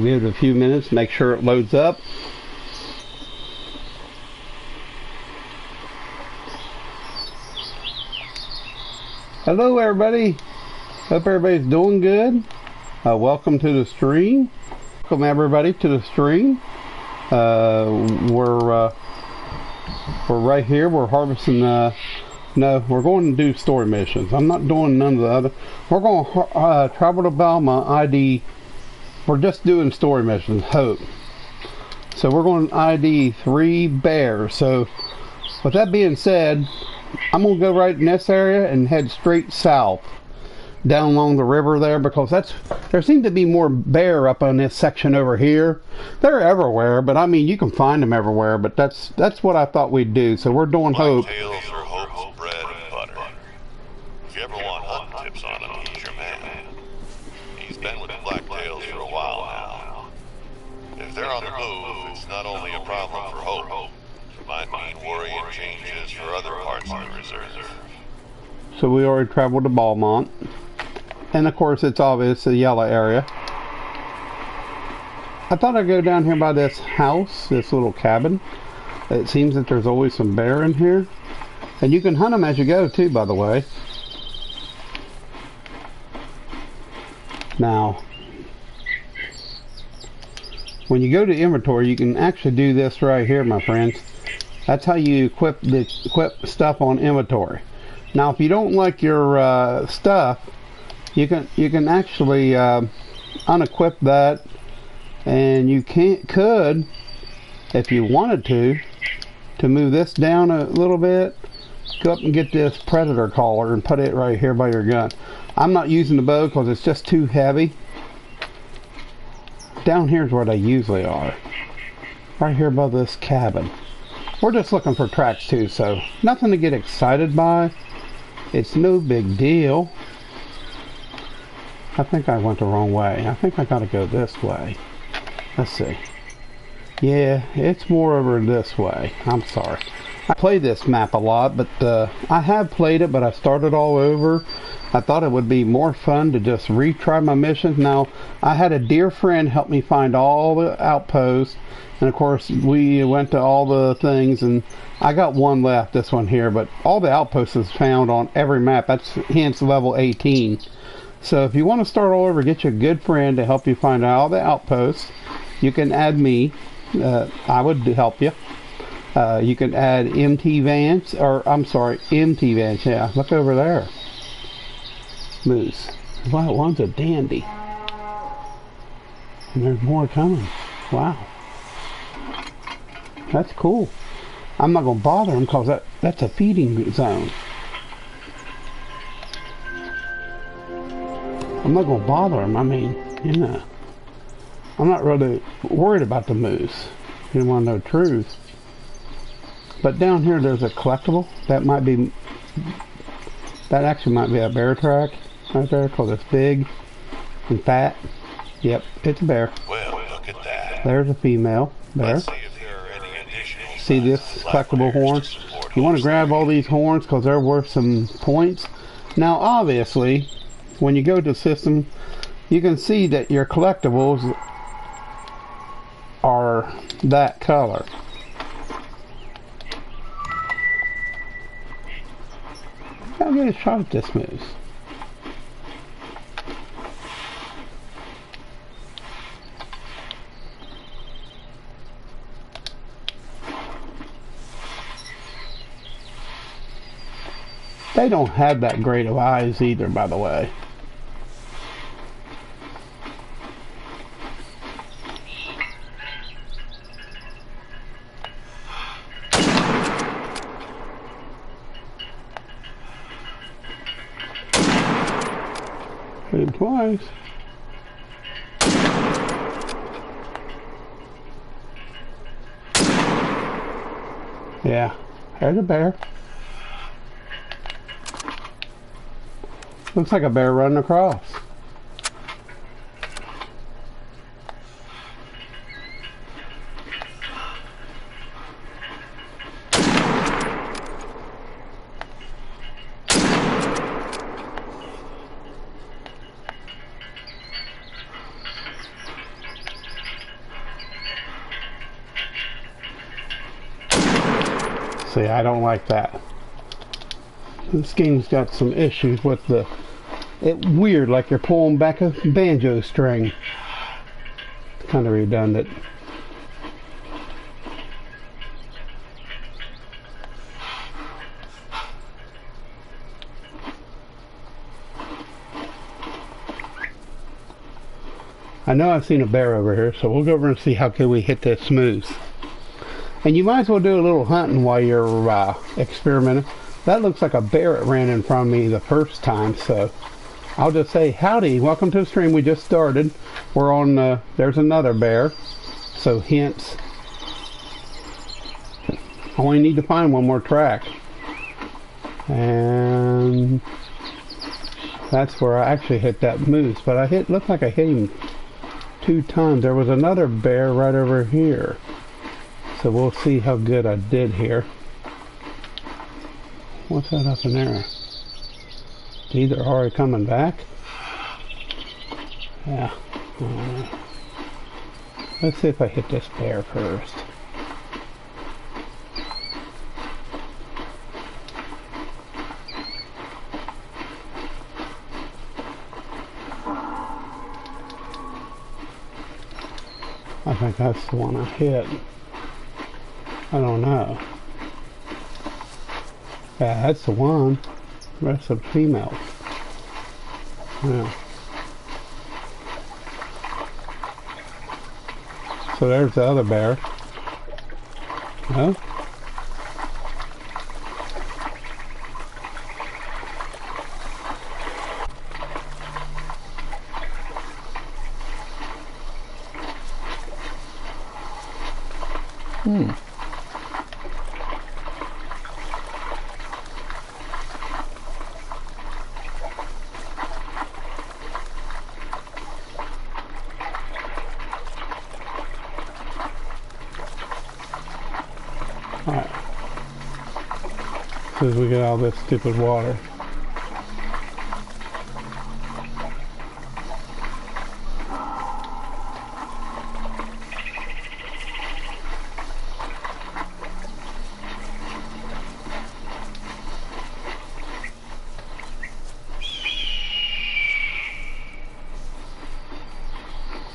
give it a few minutes, make sure it loads up. Hello everybody, hope everybody's doing good. Welcome to the stream. Welcome everybody to the stream. We're right here, we're harvesting, no, we're going to do story missions. I'm not doing none of the other. We're going to travel to Balma ID. We're just doing story missions, hope. So we're going to ID 3 bears. So with that being said, I'm going to go right in this area and head straight south down along the river there, because there seems to be more bear up on this section over here. They're everywhere, but I mean you can find them everywhere, but that's what I thought we'd do. So we're doing Hope. Blacktails are Hope's bread and butter. If you ever want hunting tips on him, he's your man. He's been with the Blacktails for a while now. If they're on the move, it's not only a problem for Hope. It might mean worry and changes for other parts of the reserve. So we already traveled to Balmont. And of course it's obvious the yellow area. I thought I'd go down here by this house, this little cabin. It seems that there's always some bear in here. And you can hunt them as you go too, by the way. Now, when you go to inventory, you can actually do this right here, my friends. That's how you equip stuff on inventory. Now, if you don't like your stuff, you can actually unequip that, and you could, if you wanted to move this down a little bit, go up and get this predator collar and put it right here by your gun. I'm not using the bow because it's just too heavy. Down here's where they usually are, right here above this cabin. We're just looking for tracks too, so nothing to get excited by. It's no big deal. I think I went the wrong way. I think I gotta go this way. Let's see. Yeah, it's more over this way. I'm sorry. I play this map a lot, but I have played it, but I started all over. I thought it would be more fun to just retry my missions. Now, I had a dear friend help me find all the outposts, and of course we went to all the things, and I got one left, this one here, but all the outposts is found on every map. That's hence level 18. So if you want to start all over, get you a good friend to help you find out all the outposts. You can add me. I would help you. You can add MT Vance, yeah, look over there. Moose. Wow, one's a dandy. And there's more coming. Wow. That's cool. I'm not going to bother them because that's a feeding zone. I'm not going to bother them. I mean, you know, I'm not really worried about the moose. You don't want to know the truth. But down here there's a collectible. That actually might be a bear track right there, because it's big and fat. Yep, it's a bear. Well, look at that. There's a female bear. Let's see if there are any additional See this collectible horn? You want to grab all these horns because they're worth some points. Now obviously, when you go to the system, you can see that your collectibles are that color. I'll get a shot at this moose. They don't have that great of eyes either, by the way. Hit him twice. Yeah, there's a bear. Looks like a bear running across. See, I don't like that. This game's got some issues with it's weird, like you're pulling back a banjo string. It's kind of redundant. I know I've seen a bear over here, so we'll go over and see how can we hit this smooth. And you might as well do a little hunting while you're experimenting. That looks like a bear that ran in front of me the first time, so I'll just say, howdy, welcome to the stream. We just started. We're on, there's another bear, so hence, I only need to find one more track. And that's where I actually hit that moose, but looked like I hit him 2 times. There was another bear right over here. So we'll see how good I did here. What's that up in there? These are already coming back? Yeah. Let's see if I hit this bear first. I think that's the one I hit. I don't know. Yeah, that's the one. The rest of the females. Yeah. So there's the other bear. No? Alright. As soon as we get all this stupid water.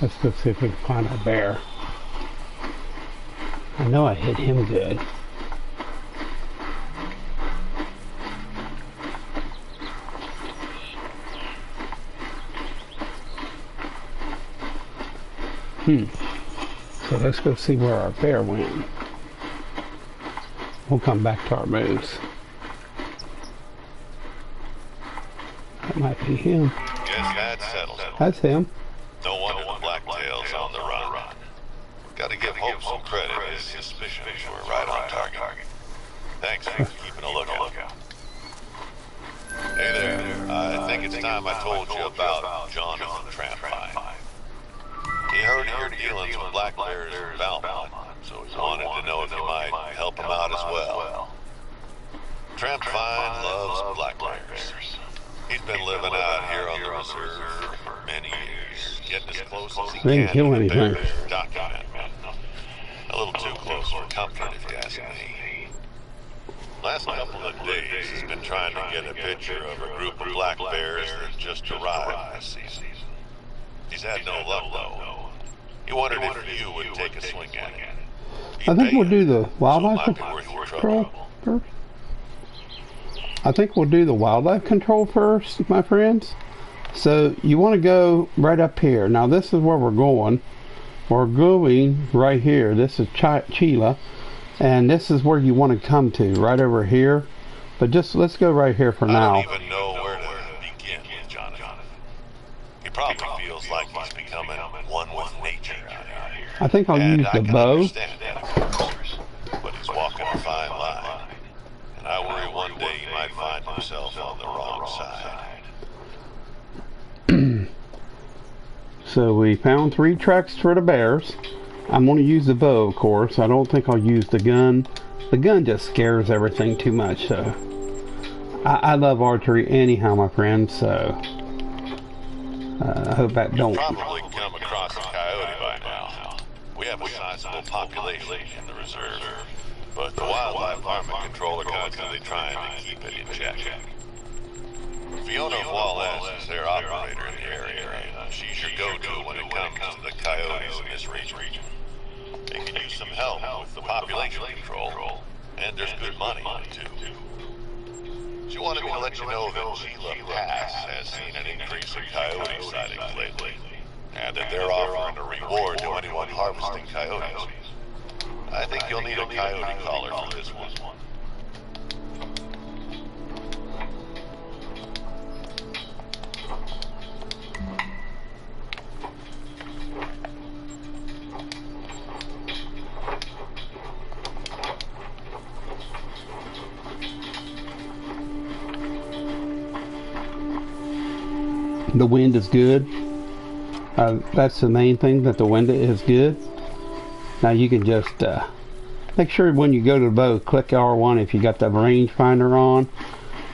Let's go see if we can find our bear. I know I hit him good. So let's go see where our bear went. We'll come back to our moves. That might be him. Guess that settles it. That's him. No wonder the blacktail's on the run. Gotta give Hope some credit. His suspicions were right on target. Thanks for keeping a lookout. Hey there. I think it's time I told you about Jonathan Trampine. He heard of your dealings with black bears in Valmont, so he wanted to know if you might help him out as well. Trampine loves black bears. He's been living out here on the reserve for many years, getting as close as he They didn't kill can to anything. bears document. A little too close for comfort, if you ask me. Last couple of days, he's been trying to get a picture of a group of black bears that just arrived this season. He's had no luck, though. He wondered if you would take a swing at it. I think we'll do the wildlife So it might be worth your control trouble. first. I think we'll do the wildlife control first, my friends. So you want to go right up here. Now this is where we're going. We're going right here. This is Chila. And this is where you want to come to, right over here. But just let's go right here for now. I don't even know where to begin with Jonathan. He probably feels like he's becoming one with nature out here. I think I'll And use I the can bow. understand that, of course, but he's walking a fine line. And I worry one day he might find himself on the wrong side. So we found 3 tracks for the bears. I'm going to use the bow, of course. I don't think I'll use the gun. The gun just scares everything too much. So I love archery anyhow, my friends. So I hope that don't. Probably come across a coyote by now. We have a sizable population in the reserve. but the Wildlife Department control are constantly trying to keep it in check. Fiona of Wallace is their operator in the area. She's your go-to when it comes to the coyotes in this region. They can use some help with the population control, and there's good money in it too. She wanted me to let you know that Gila Pass has seen an increase in coyote sightings lately, and that they're offering a reward to anyone harvesting coyotes. I think you'll need a coyote collar for this one. The wind is good. That's the main thing, that the wind is good. Now you can just make sure when you go to the bow, click R1 if you got the rangefinder on.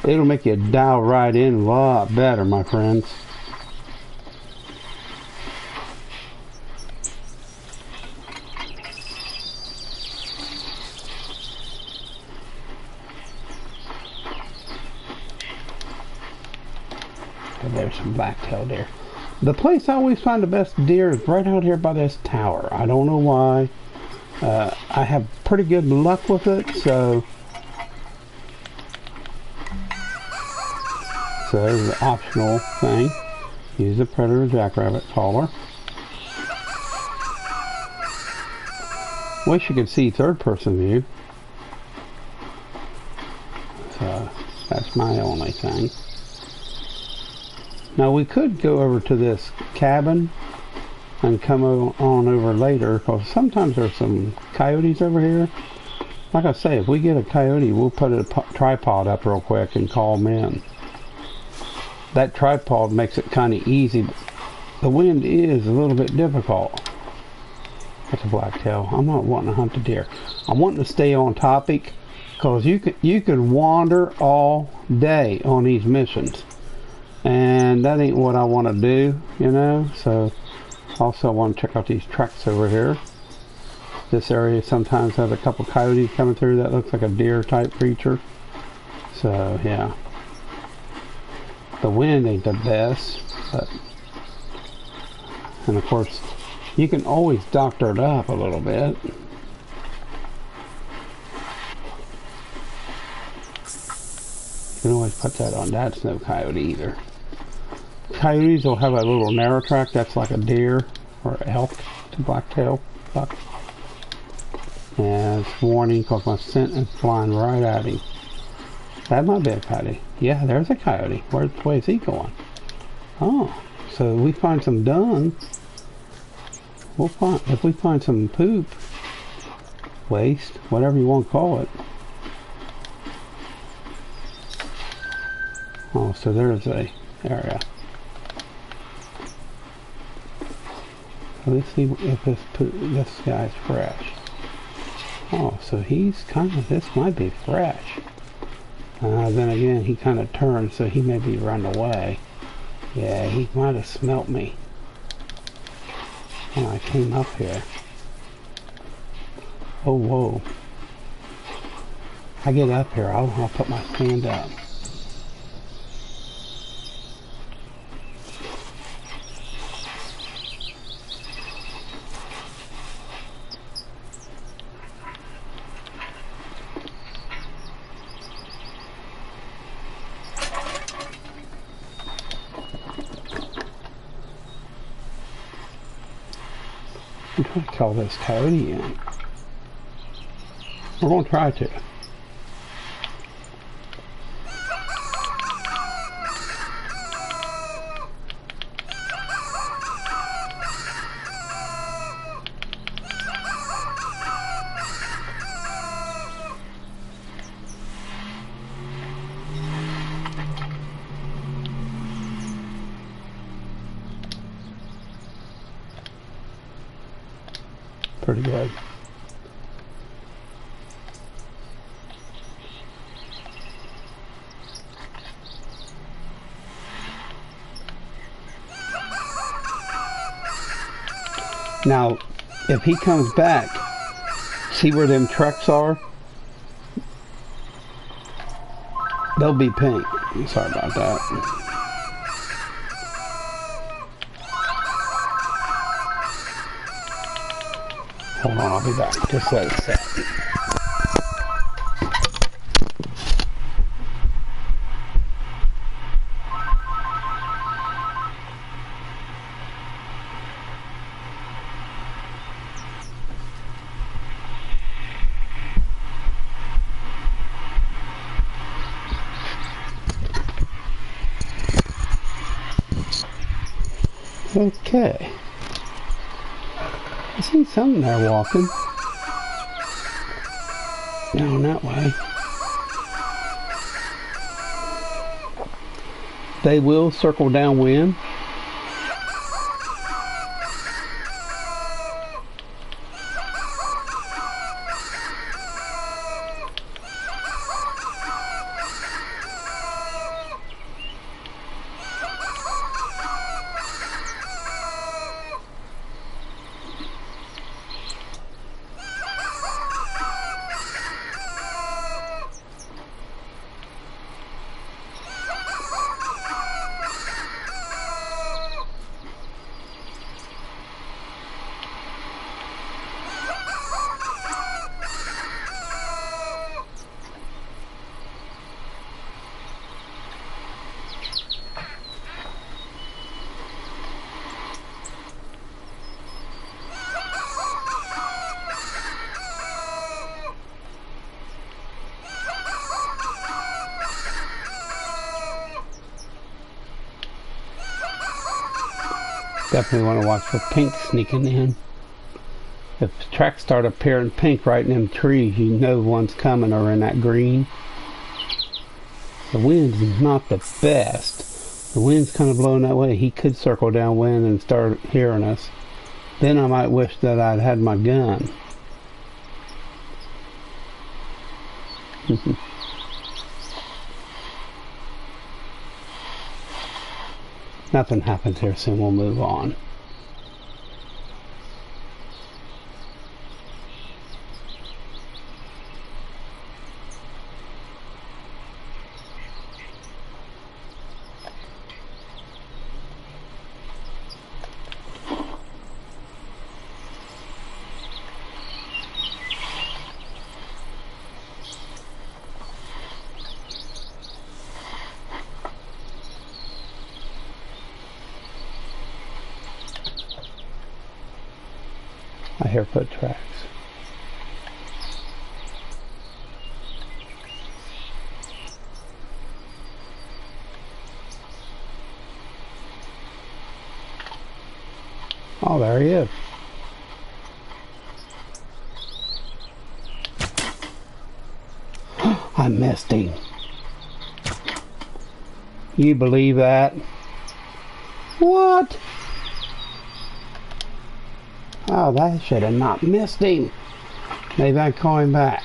It'll make you dial right in a lot better, my friends. There's some black-tailed deer. The place I always find the best deer is right out here by this tower. I don't know why. I have pretty good luck with it, so there's an optional thing. Use a predator jackrabbit caller. Wish you could see third-person view. So that's my only thing. Now we could go over to this cabin and come on over later, because sometimes there's some coyotes over here. Like I say, if we get a coyote, we'll put a tripod up real quick and call them in. That tripod makes it kind of easy. The wind is a little bit difficult. That's a blacktail. I'm not wanting to hunt the deer. I'm wanting to stay on topic, because you could wander all day on these missions. And that ain't what I want to do, you know. So also I want to check out these tracks over here. This area sometimes has a couple coyotes coming through. That looks like a deer type creature. So yeah, the wind ain't the best, but, and of course you can always doctor it up a little bit. You can always put that on. That's no coyote either. Coyotes will have a little narrow track. That's like a deer or elk to blacktail buck. And it's warning because my scent is flying right at him. That might be a coyote. Yeah, there's a coyote. Where's he going? Oh, so we find some dung. We'll find, if we find some poop, waste, whatever you want to call it. Oh, so there's a area. So let's see if this guy's fresh. Oh, so he's kind of, this might be fresh. Then again, he kind of turned, so he may be run away. Yeah, he might have smelt me when I came up here. Oh, whoa. I get up here, I'll put my stand up. I'm trying to call this coyote in. We're going to try to. Pretty good. Now, if he comes back, see where them trucks are? They'll be pink. Sorry about that. Hold on, I'll be back. Just let it set. Okay. I see something there walking. Down that way. They will circle downwind. Definitely want to watch for pink sneaking in. If tracks start appearing pink right in them trees, you know one's coming or in that green. The wind's not the best. The wind's kind of blowing that way. He could circle downwind and start hearing us. Then I might wish that I'd had my gun. Nothing happens here, so we'll move on. I hear foot tracks. Oh, there he is. I missed him. You believe that? What? Oh, that should have not missed him. Maybe I call him back.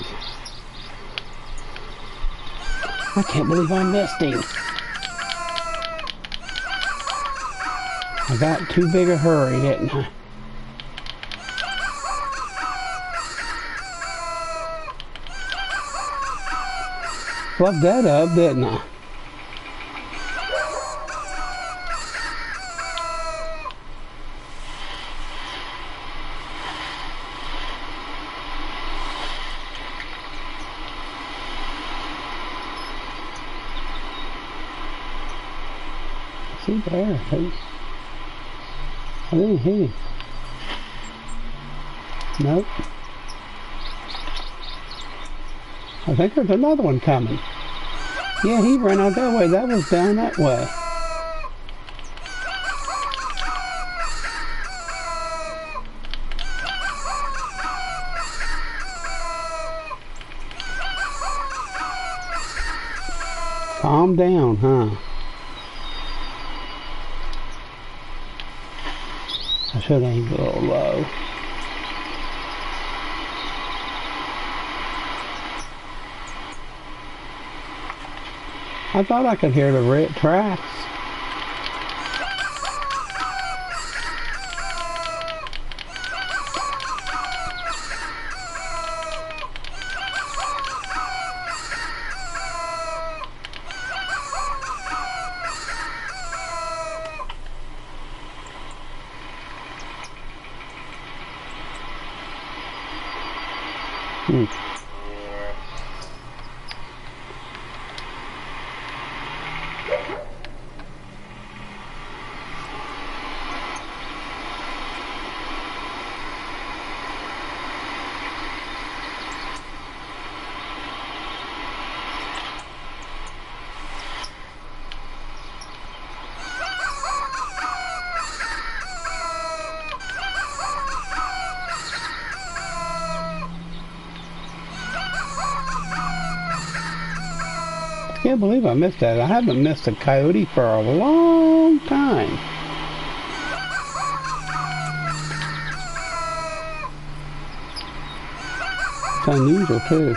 I can't believe I missed him. I got too big a hurry, didn't I? Flubbed that up, didn't I? See there, I didn't hit him. Nope. I think there's another one coming. Yeah, he ran out that way. That was down that way. Calm down, huh? I should aim a little low. I thought I could hear the red tracks. Hmm. I can't believe I missed that. I haven't missed a coyote for a long time. It's unusual too.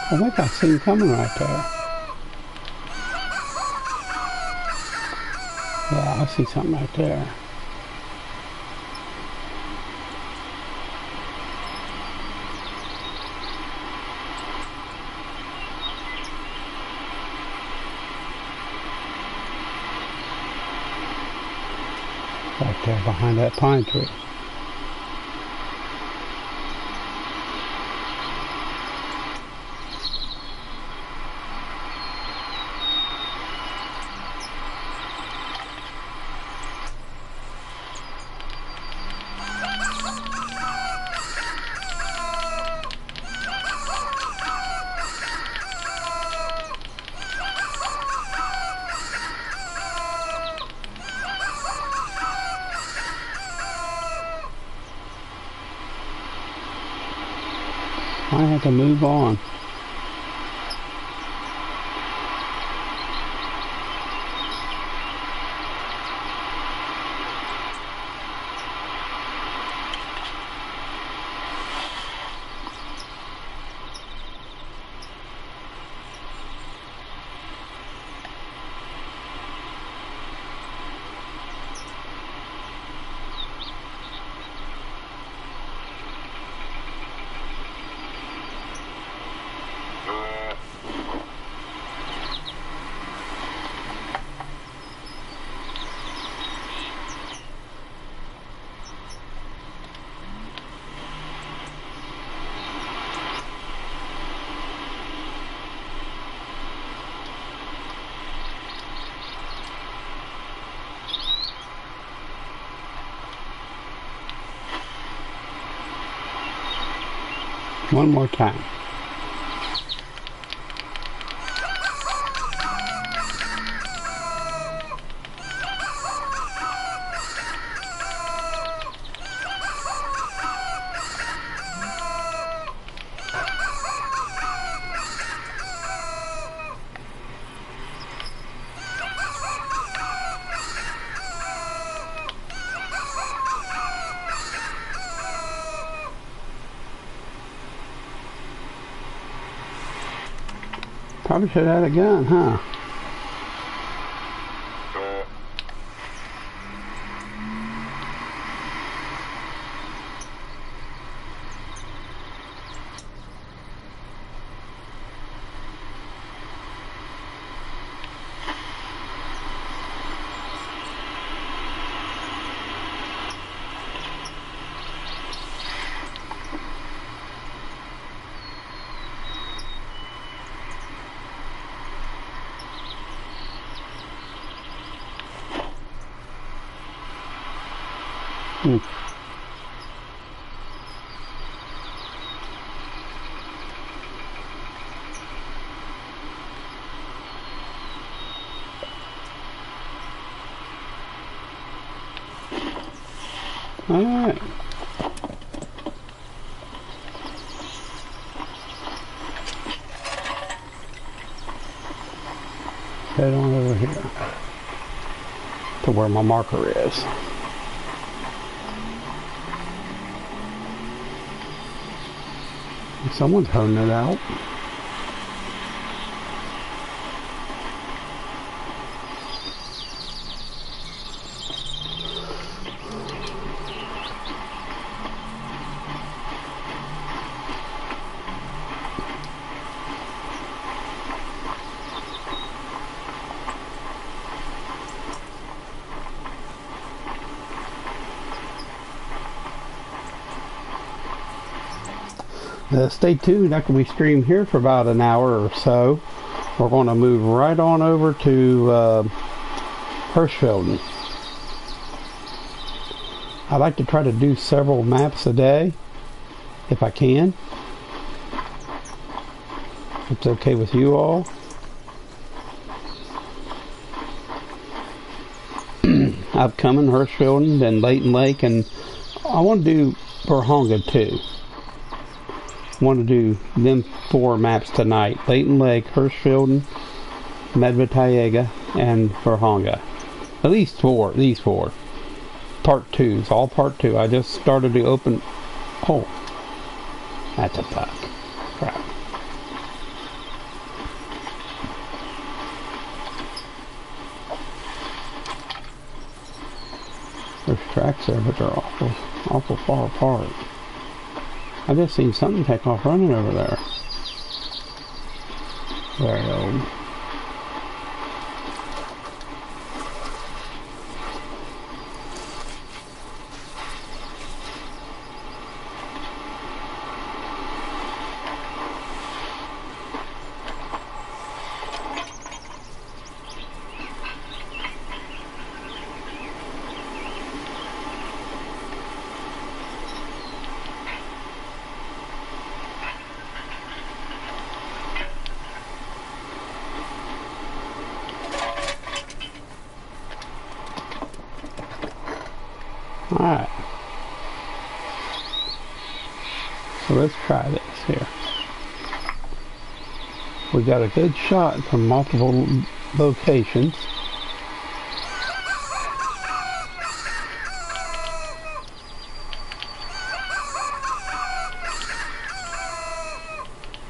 I think I see him coming right there. Yeah, I see something right there. Right there behind that pine tree. I have to move on. One more time. Probably should have had a gun, huh? Hmm. Alright. Head on over here to where my marker is. Someone's honing it out. Stay tuned after we stream here for about an hour or so. We're going to move right on over to Hirschfelden. I like to try to do several maps a day if I can. If it's okay with you all. Upcoming Hirschfelden, then Layton Lake, and I want to do Verhonga too. Want to do them 4 maps tonight: Layton Lake, Hirschfelden, Medvedayega, and Verhonga. At least 4. These 4 part 2s, all part 2. I just started to open. Oh, that's a bug. Crap. There's tracks there, but they're awful far apart. I just seen something take off running over there. Very old. Alright, so let's try this here. We got a good shot from multiple locations.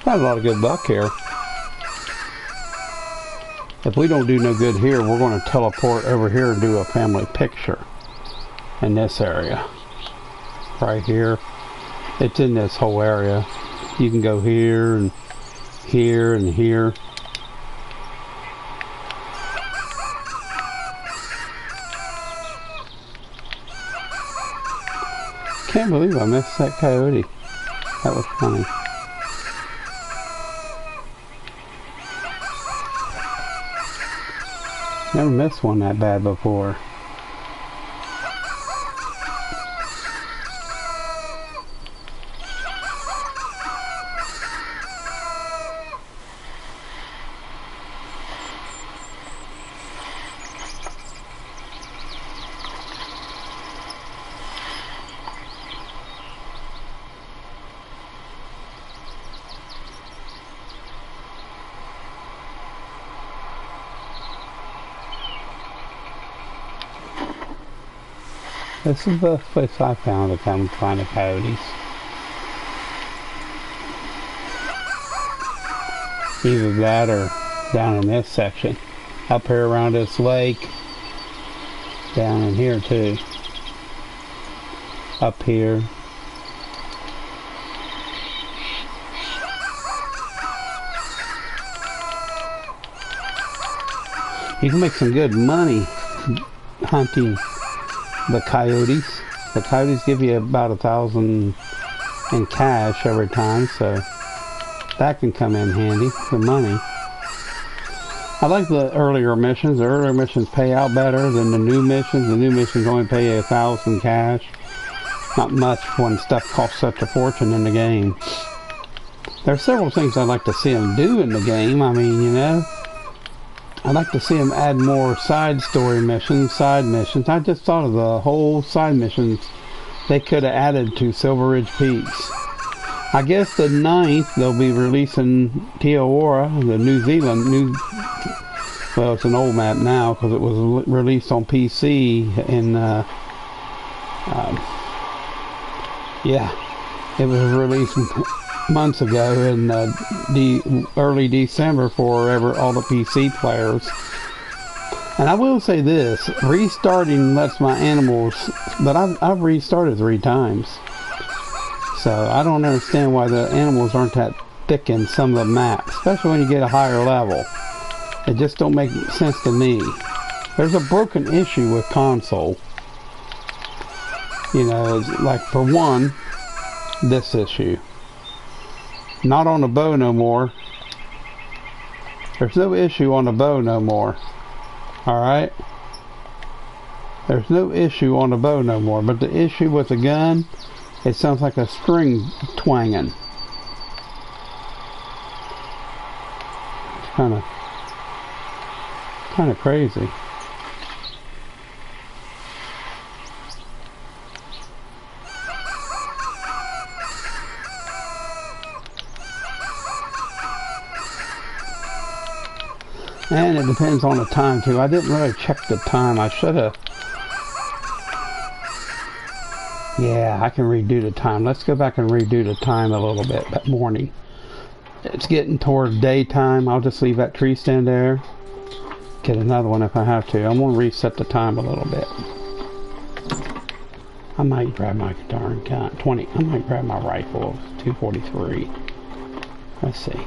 Got a lot of good luck here. If we don't do no good here, we're going to teleport over here and do a family picture. In this area right here. It's in this whole area. You can go here and here and here. Can't believe I missed that coyote. That was funny. Never missed one that bad before. This is the place I found to come find the coyotes. Either that or down in this section. Up here around this lake. Down in here too. Up here. You can make some good money hunting the coyotes. The coyotes give you about 1,000 in cash every time, so that can come in handy for money. I like the earlier missions. The earlier missions pay out better than the new missions. The new missions only pay you 1,000 cash. not much when stuff costs such a fortune in the game. There are several things I'd like to see them do in the game. I mean, you know, I'd like to see them add more side story missions, side missions. I just thought of the whole side missions they could have added to Silver Ridge Peaks. I guess the 9th they'll be releasing Tiaora, the New Zealand, well, it's an old map now because it was released on PC in, yeah, it was released months ago in early December for all the PC players. And I will say this, restarting lets my animals, but I've restarted 3 times. So I don't understand why the animals aren't that thick in some of the maps, especially when you get a higher level. It just don't make sense to me. There's a broken issue with console. You know, like for one, this issue. Not on the bow no more. There's no issue on the bow no more. Alright? There's no issue on the bow no more. But the issue with the gun, it sounds like a string twanging. It's kind of crazy. And it depends on the time too. I didn't really check the time. I should have. Yeah, I can redo the time. Let's go back and redo the time a little bit that morning. It's getting towards daytime. I'll just leave that tree stand there. Get another one if I have to. I'm going to reset the time a little bit. I might grab my darn gun. I might grab my rifle. 243. Let's see.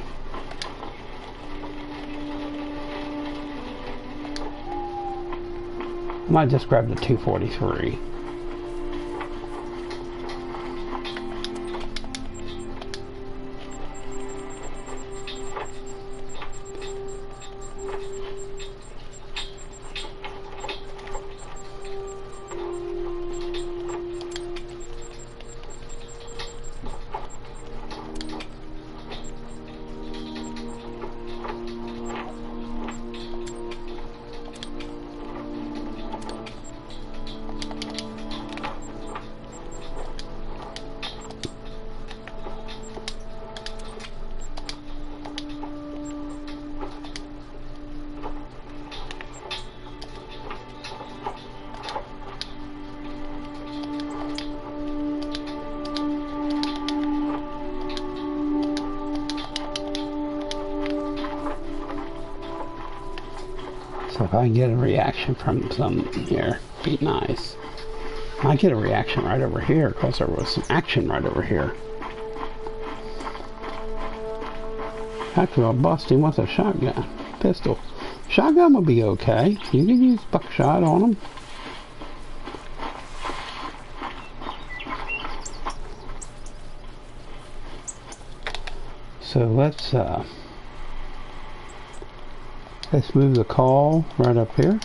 I might just grab the 243. So if I can get a reaction from some here, be nice. I get a reaction right over here because there was some action right over here. Actually, I'll bust him with a shotgun. Pistol. Shotgun will be okay. You can use buckshot on them. So let's move the call right up here.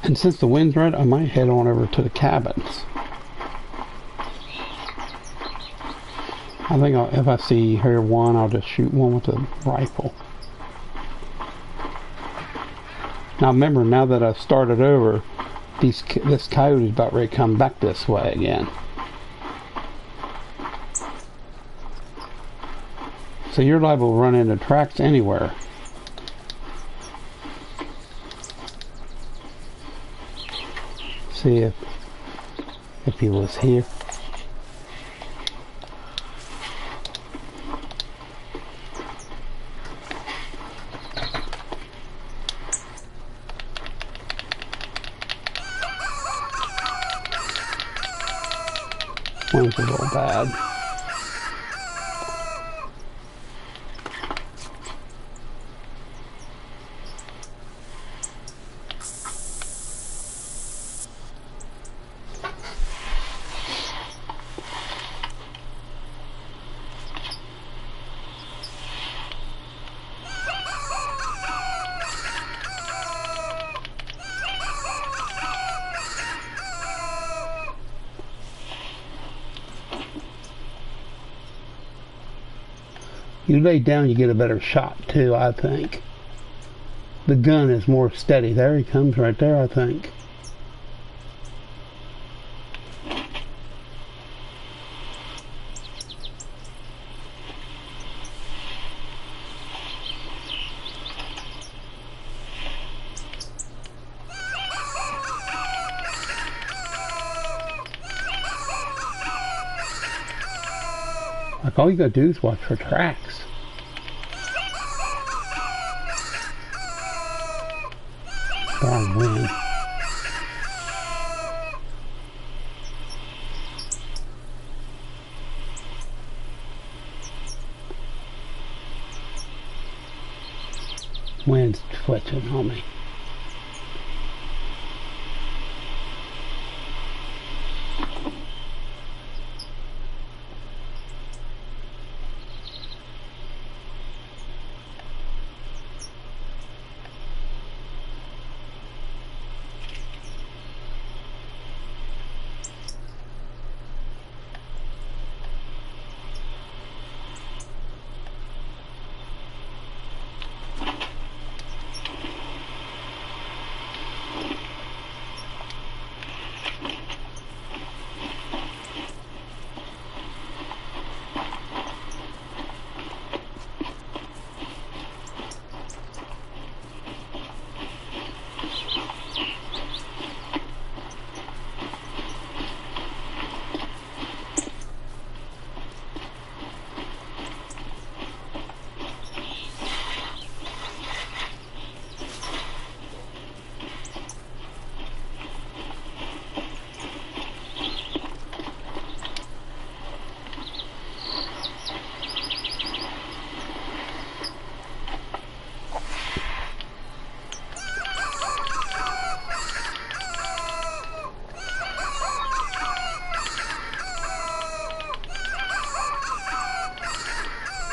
And since the wind's right, I might head on over to the cabins. I think if I see here one, I'll just shoot one with a rifle. Now remember, now that I've started over, this coyote is about ready to come back this way again. So you're liable to run into tracks anywhere. See if he was here. One's a little bad. You lay down, you get a better shot too, I think. The gun is more steady. There he comes right there, I think. Like, all you gotta do is watch for tracks. Darn wind. Wind's twitching on me.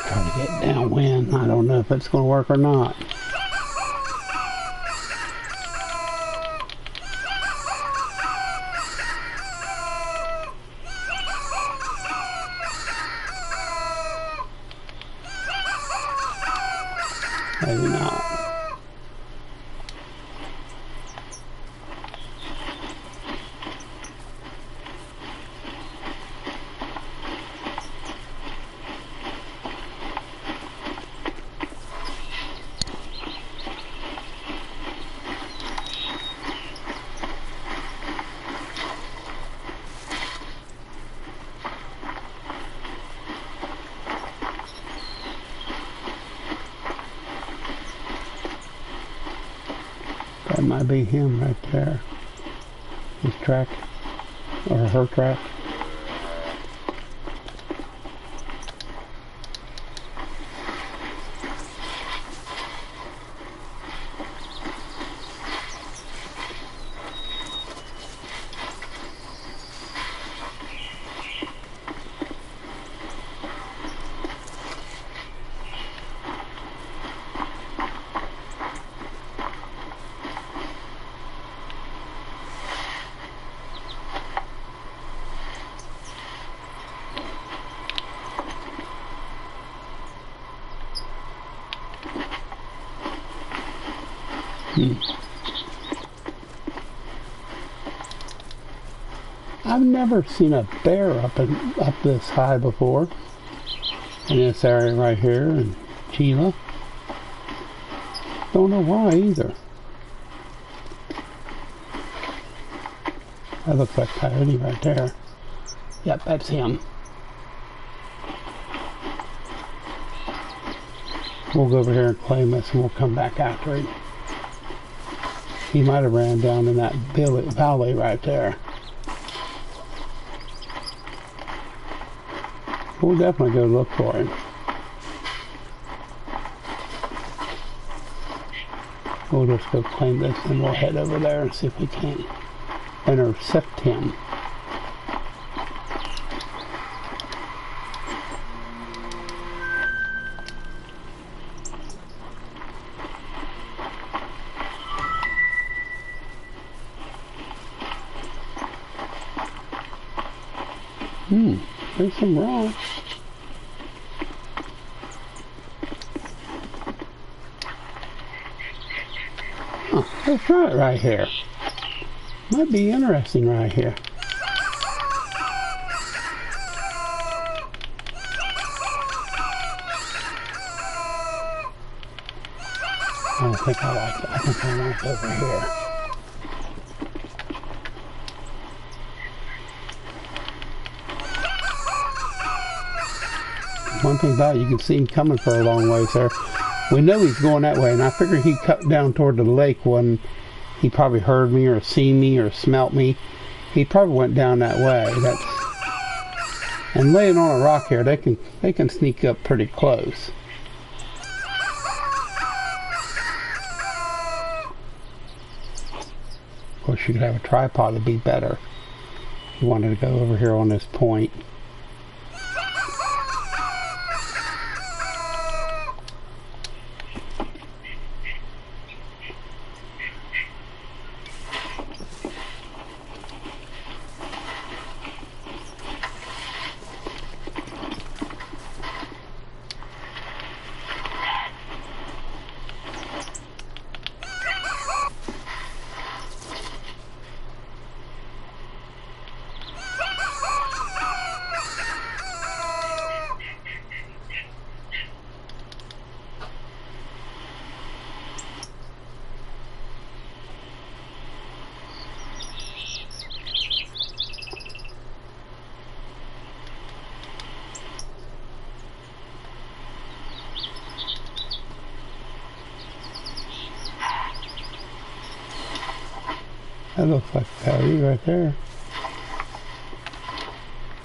Try to get downwind. I don't know if it's going to work or not. Maybe not. That might be him right there. His track, or her track. I've never seen a bear up this high before. In this area right here in Chile. Don't know why either. That looks like Coyote right there. Yep, that's him. We'll go over here and claim this and we'll come back after him. He might have ran down in that valley right there. We'll definitely go look for him. We'll just go claim this and we'll head over there and see if we can intercept him. There's some rocks. Huh, let's try it right here. Might be interesting right here. I don't think I like it. I think I want it over here. One thing about it, you can see him coming for a long ways there. We know he's going that way, and I figured he cut down toward the lake when he probably heard me or seen me or smelt me. He probably went down that way. And laying on a rock here, they can sneak up pretty close. Of course, you could have a tripod to be better. If you wanted to go over here on this point. That looks like a coyote right there.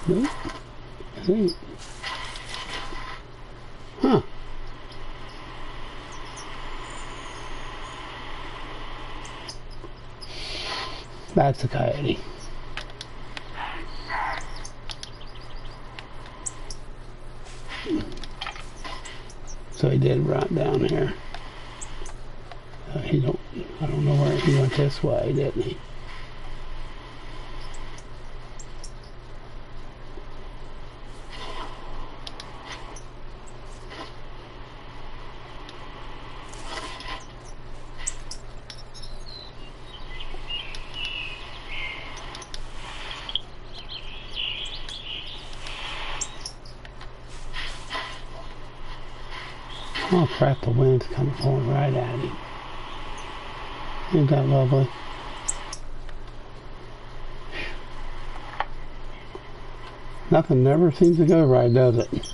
Nope. I think. Huh. That's a coyote. So he did run down here. I don't know where he went this way, didn't he? Oh crap, the wind's going right at him. Ain't that lovely? Nothing never seems to go right, does it?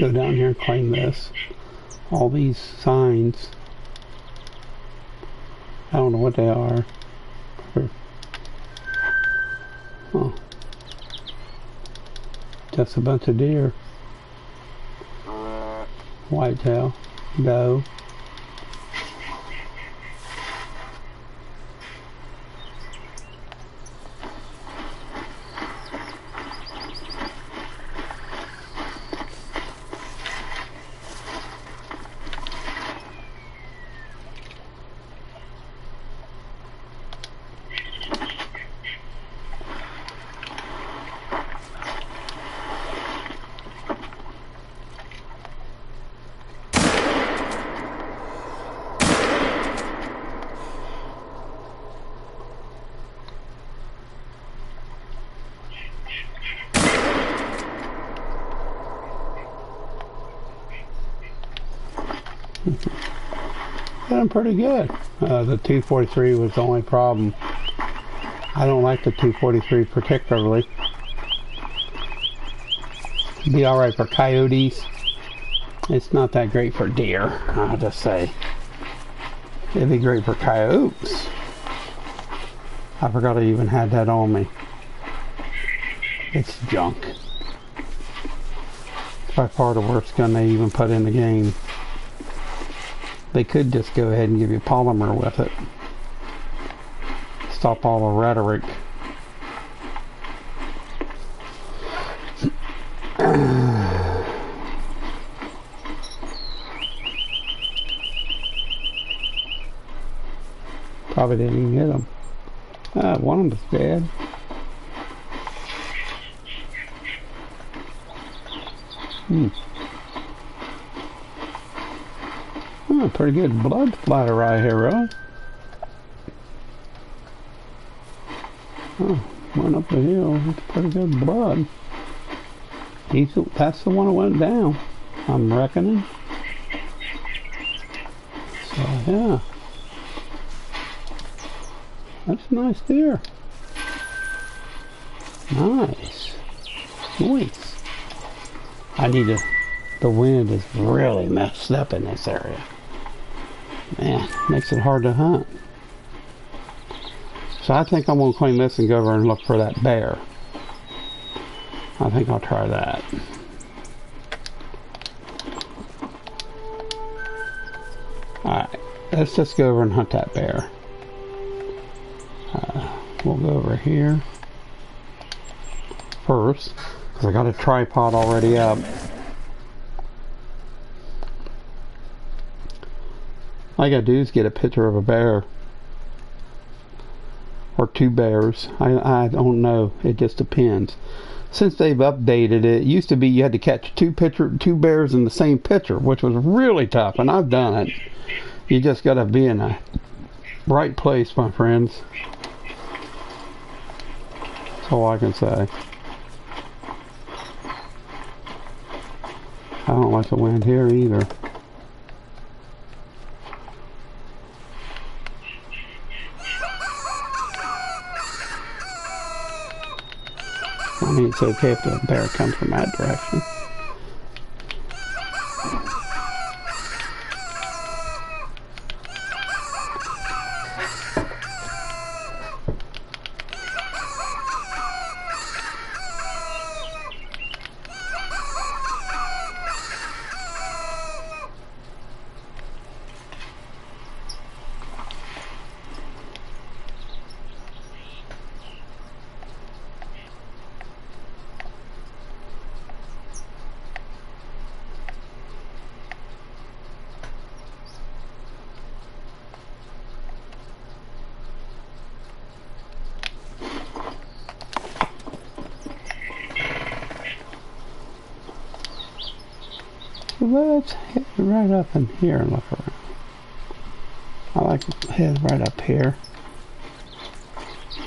Go down here and claim this. All these signs. I don't know what they are. Oh. Just a bunch of deer. Whitetail, doe. Done pretty good. The 243 was the only problem. I don't like the 243 particularly. It'd be alright for coyotes. It's not that great for deer, I'll just say. It'd be great for coyotes. I forgot I even had that on me. It's junk. It's by far the worst gun they even put in the game. They could just go ahead and give you polymer with it. Stop all the rhetoric. Probably didn't even hit him. One of them's dead. pretty good blood splatter right here, really. Oh, went up the hill. It's pretty good blood. That's the one that went down, I'm reckoning. So, yeah. That's a nice deer. Nice. Nice. I need to... The wind is really messed up in this area. Man, makes it hard to hunt. So I think I'm going to clean this and go over and look for that bear. I think I'll try that. Alright, let's just go over and hunt that bear. We'll go over here first, because I got a tripod already up. All I gotta do is get a picture of a bear. Or two bears. I don't know. It just depends. Since they've updated it, it used to be you had to catch two bears in the same picture, which was really tough, and I've done it. You just gotta be in a right place, my friends. That's all I can say. I don't like the wind here either. I mean, it's okay if the bear comes from that direction. Let's head right up in here and look around. I like to head right up here.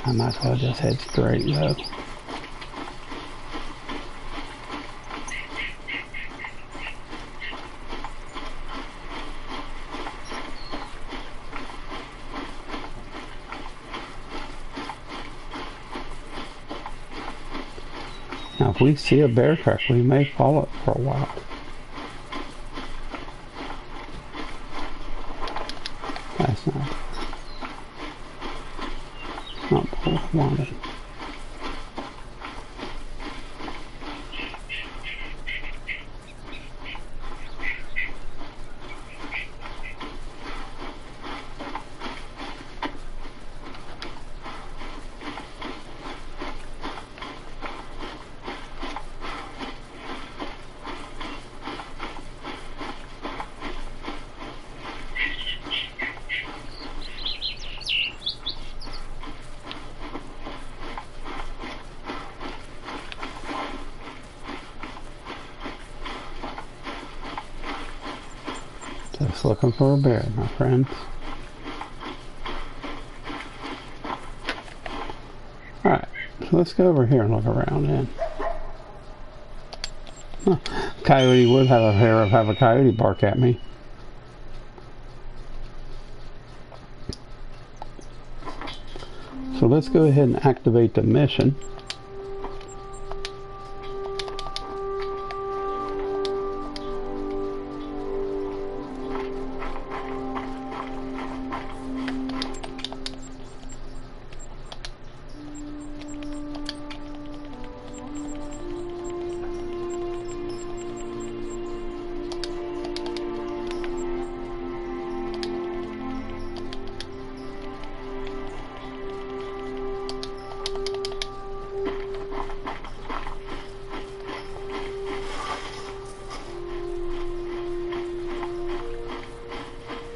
I might as well just head straight though. Now if we see a bear track, we may follow it for a while. That's not what I wanted. Just looking for a bear, my friends. Alright, so let's go over here and look around then. Huh. Coyote would have a coyote bark at me. So let's go ahead and activate the mission.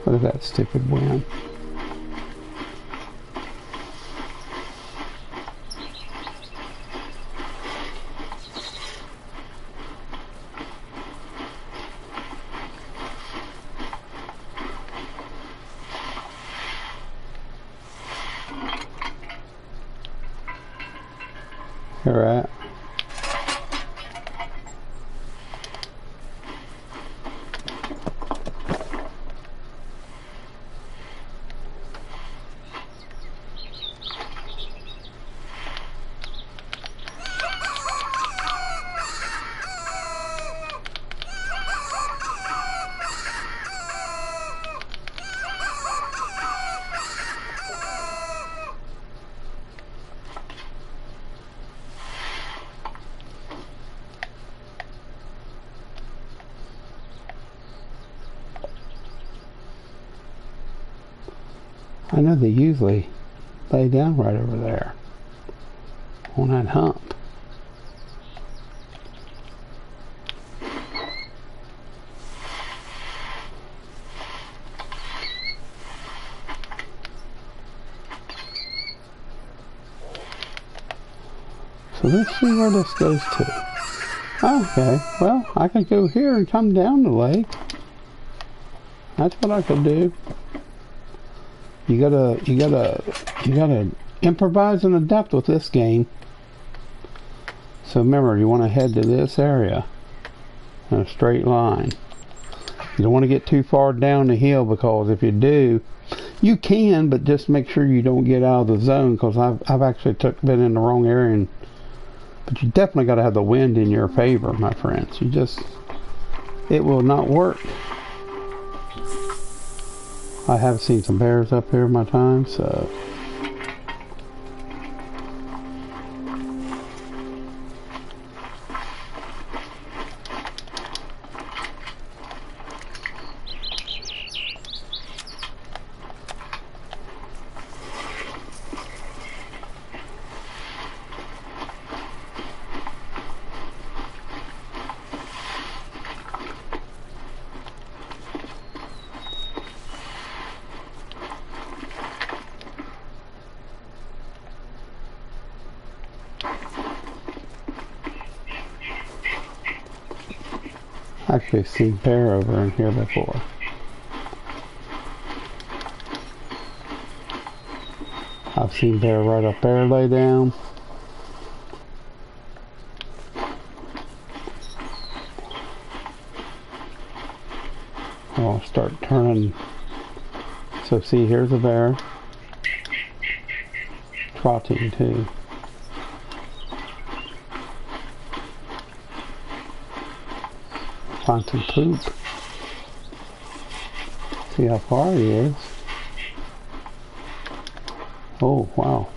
Look at that stupid wind. Here at. I know they usually lay down right over there on that hump. So let's see where this goes to. Okay, well, I could go here and come down the lake. That's what I could do. You gotta improvise and adapt with this game. So remember, you want to head to this area in a straight line. You don't want to get too far down the hill, because if you do, you can, but just make sure you don't get out of the zone, because I've actually been in the wrong area. But you definitely got to have the wind in your favor, my friends. It will not work. I have seen some bears up here in my time, so. Actually seen bear over in here before. I've seen bear right up there lay down. I'll start turning. So see, here's a bear. Trotting too. Find some poop. See how far he is. Oh, wow.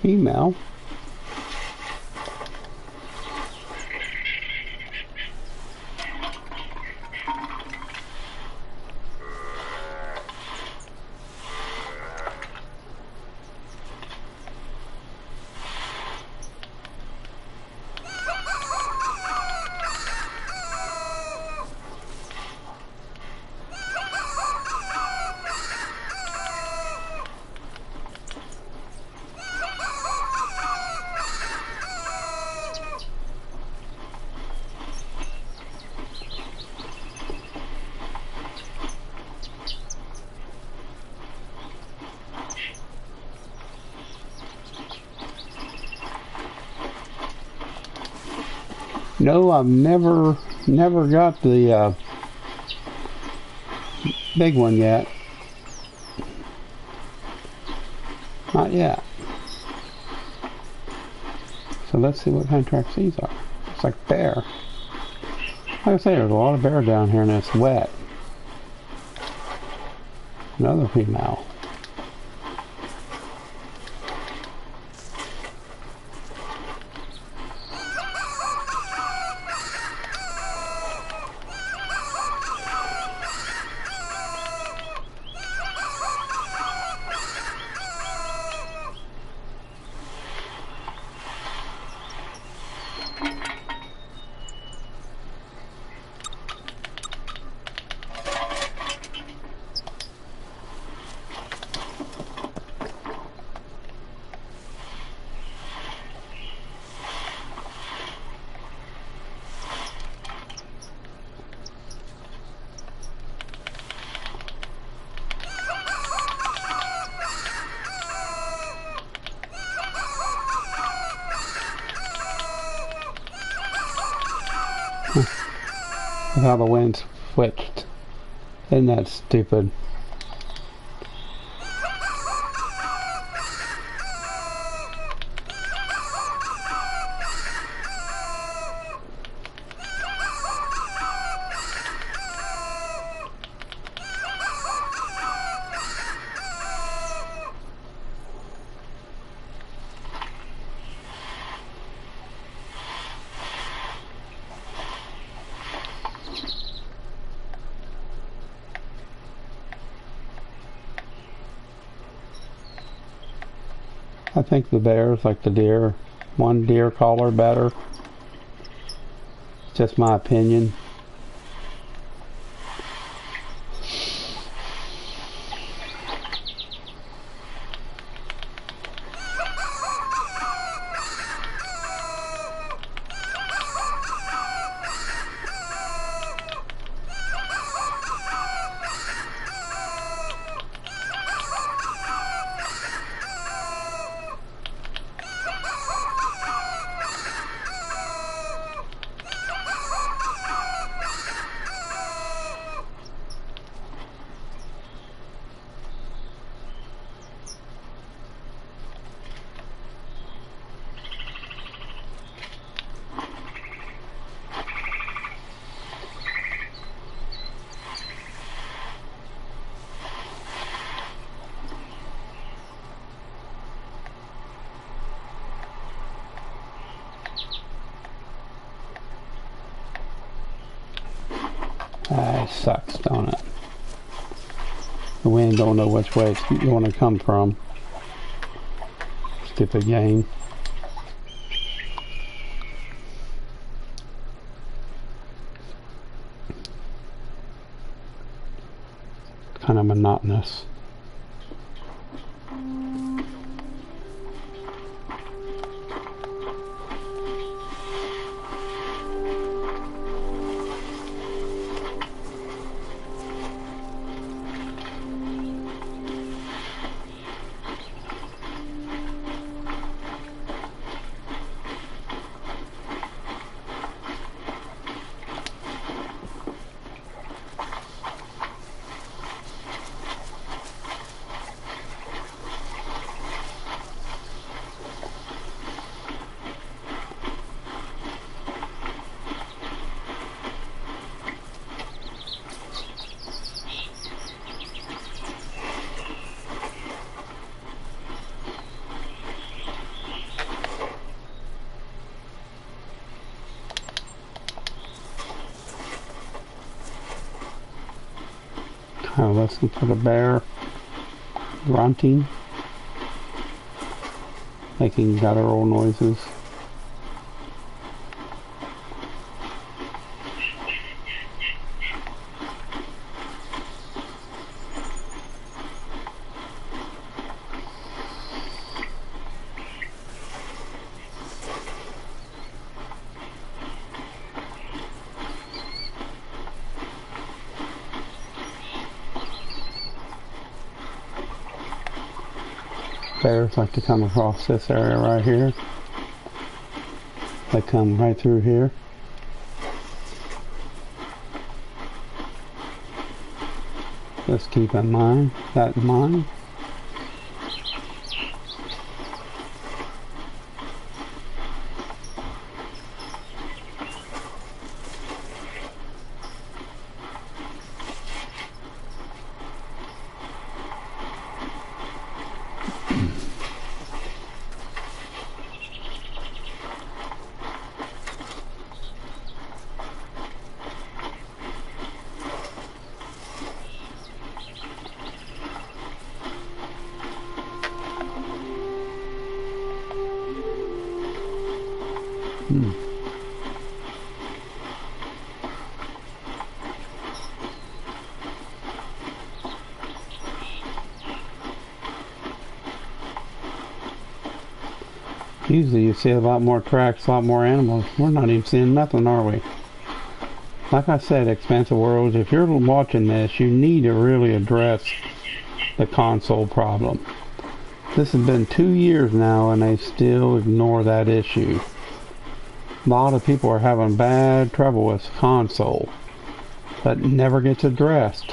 Female. No, I've never got the big one yet. Not yet. So let's see what kind of tracks these are. It's like bear. Like I say, there's a lot of bear down here and it's wet. Another female. How the wind switched. Isn't that stupid? I think the bears like the deer. One deer collar better. It's just my opinion. It sucks, don't it? The wind don't know which way it's going to come from. Stupid game. Kind of monotonous. Kind of listen for the bear grunting, making guttural noises. Bears like to come across this area right here. They come right through here. Let's keep in mind that in mind. Usually you see a lot more tracks, a lot more animals. We're not even seeing nothing, are we? Like I said, Expansive Worlds, if you're watching this, you need to really address the console problem. This has been 2 years now and they still ignore that issue. A lot of people are having bad trouble with console that never gets addressed.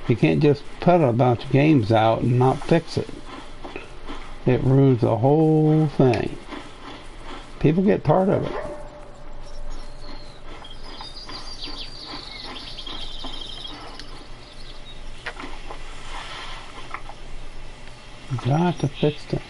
You can't just put a bunch of games out and not fix it. It ruins the whole thing. People get tired of it. You got to fix things.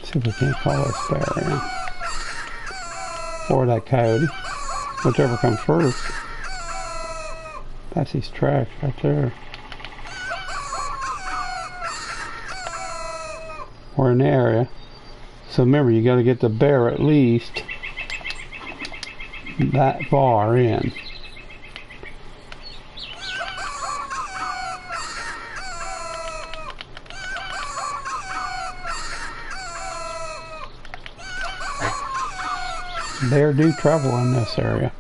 See if we can't call this bear in. Or that coyote. Whichever comes first. That's his tracks right there. We're in the area. So remember, you got to get the bear at least that far in. Bear do travel in this area.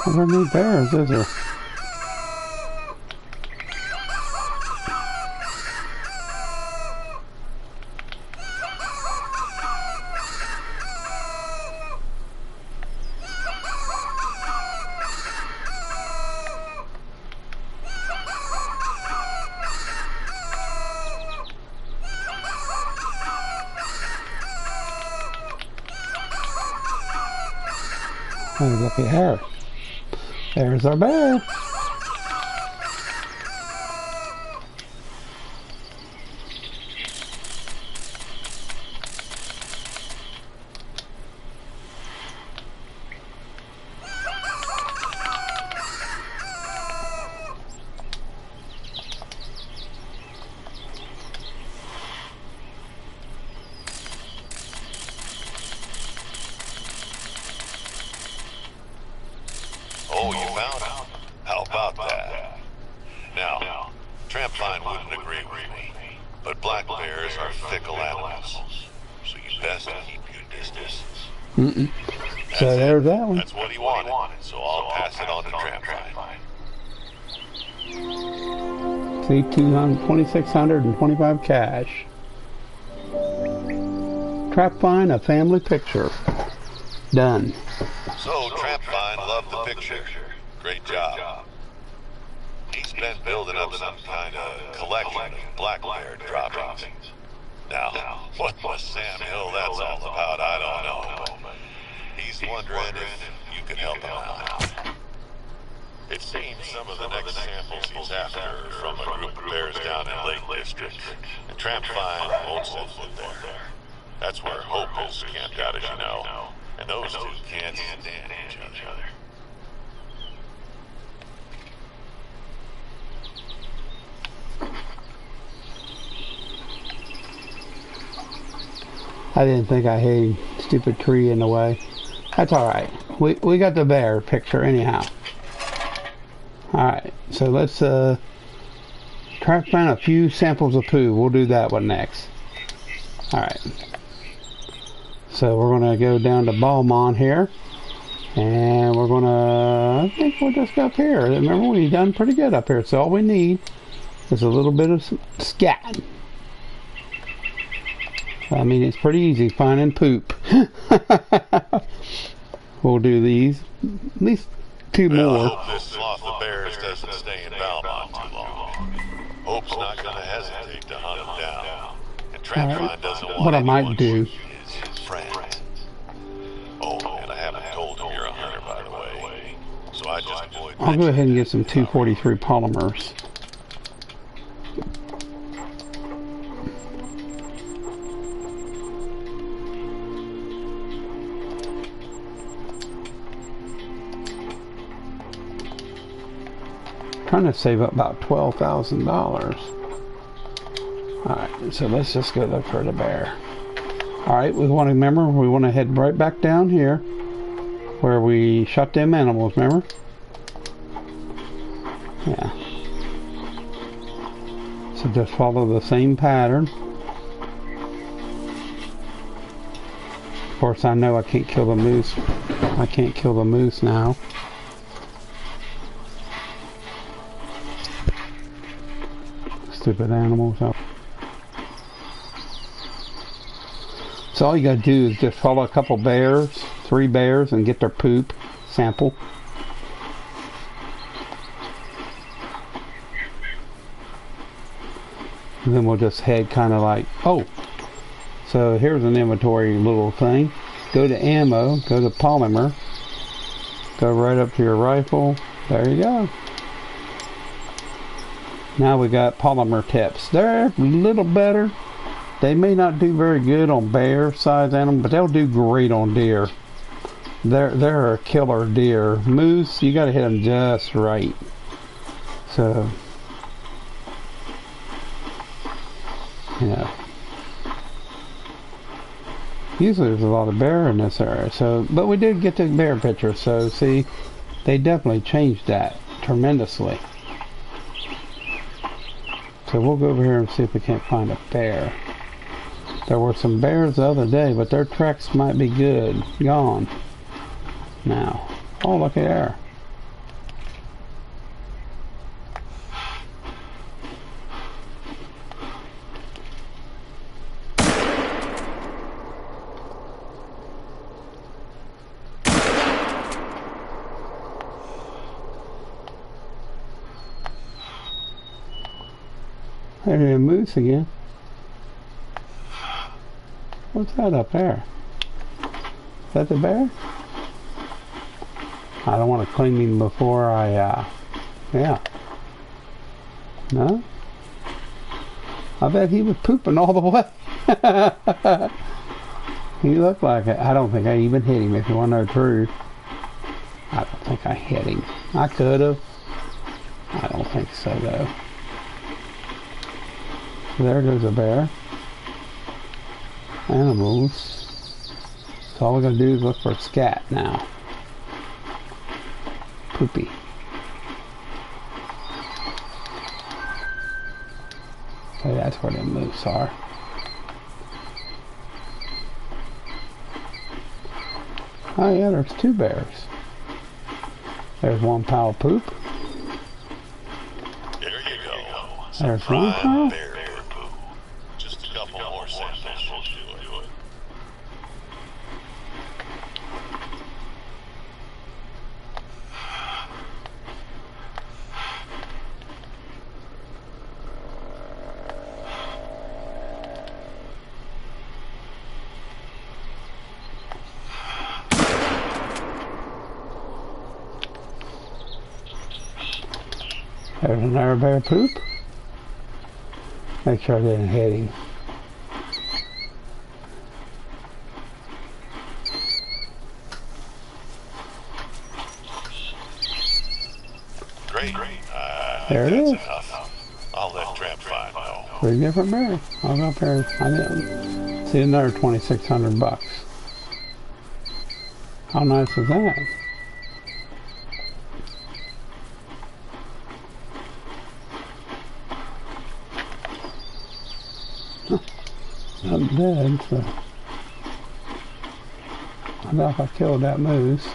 There are no bears, is there? Oh, look at her. There's our bear. Oh, you found him. How Mm-mm. So there's that one. That's what he wanted, so I'll pass it on to Trap Find. See, 2,625 cash. Trap Find, a family picture. Done. So Trap Find loved the picture. Great job. He's been building up some kind of collection of black bear droppings. Now, what Sam Hill that's all about, I don't know, but he's wondering if you could help him out. It seems some of the next samples he's after are from a group of bears down in Lake District, and Trap Find won't send them there. That's where Hope is camped out, as you know, and those two can't stand each other. I didn't think I had a stupid tree in the way. That's alright. We got the bear picture anyhow. Alright, so let's try to find a few samples of poo. We'll do that one next. Alright. So we're going to go down to Balmont here. And we're going to, I think we'll just go up here. Remember, we've done pretty good up here. So all we need is a little bit of scat. I mean, it's pretty easy finding poop. We'll do these. At least two more. I hope this sloth of bears doesn't stay in Valmont too long. Hope's not going to hesitate to hunt him down. And Trap Find doesn't want what I might do. His friend. Oh, and I haven't told him you're a hunter, by the way. So I just avoid. I'll go ahead and get some 243 polymers. Trying to save up about $12,000. Alright, so let's just go look for the bear. Alright, we want to remember, we want to head right back down here where we shot them animals, remember? Yeah. So just follow the same pattern. Of course, I know I can't kill the moose. I can't kill the moose now. Stupid animals. So all you gotta do is just follow a couple bears, 3 bears, and get their poop sample. And then we'll just head kind of like, oh, so here's an inventory little thing. Go to ammo, go to polymer, go right up to your rifle. There you go. Now we got polymer tips. They're a little better. They may not do very good on bear size animals, but they'll do great on deer. They're a killer deer. Moose, you gotta hit them just right. So, you know, usually there's a lot of bear in this area. So, but we did get the bear picture. So, see, they definitely changed that tremendously. So we'll go over here and see if we can't find a bear. There were some bears the other day, but their tracks might be good. Gone. Now. Oh, look at there. There's a moose again. What's that up there? Is that the bear? I don't want to clean him before I, yeah. No? I bet he was pooping all the way. He looked like it. I don't think I even hit him, if you want to know the truth. I don't think I hit him. I could have. I don't think so, though. There goes a bear. Animals. So all we're going to do is look for scat now. Poopy. So that's where the moose are. Oh yeah, there's two bears. There's one pile of poop. There you go. There's one pile. Bear poo. Just a couple more samples will do it. There's another bear poop. Make sure I didn't hit him. Great. There it is. Enough. I'll let Tramp find know. 3 different bears. I'll go up there. I didn't see another 2,600 bucks. How nice is that? I'm dead, so I know if I killed that moose.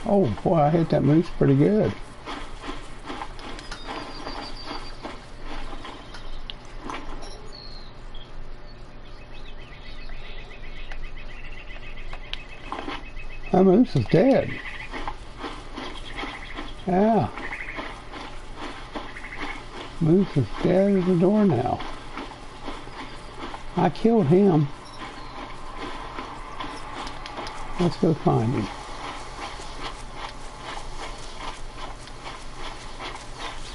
Oh boy, I hit that moose pretty good. That moose is dead. Yeah. Moose is dead at the door now. I killed him. Let's go find him.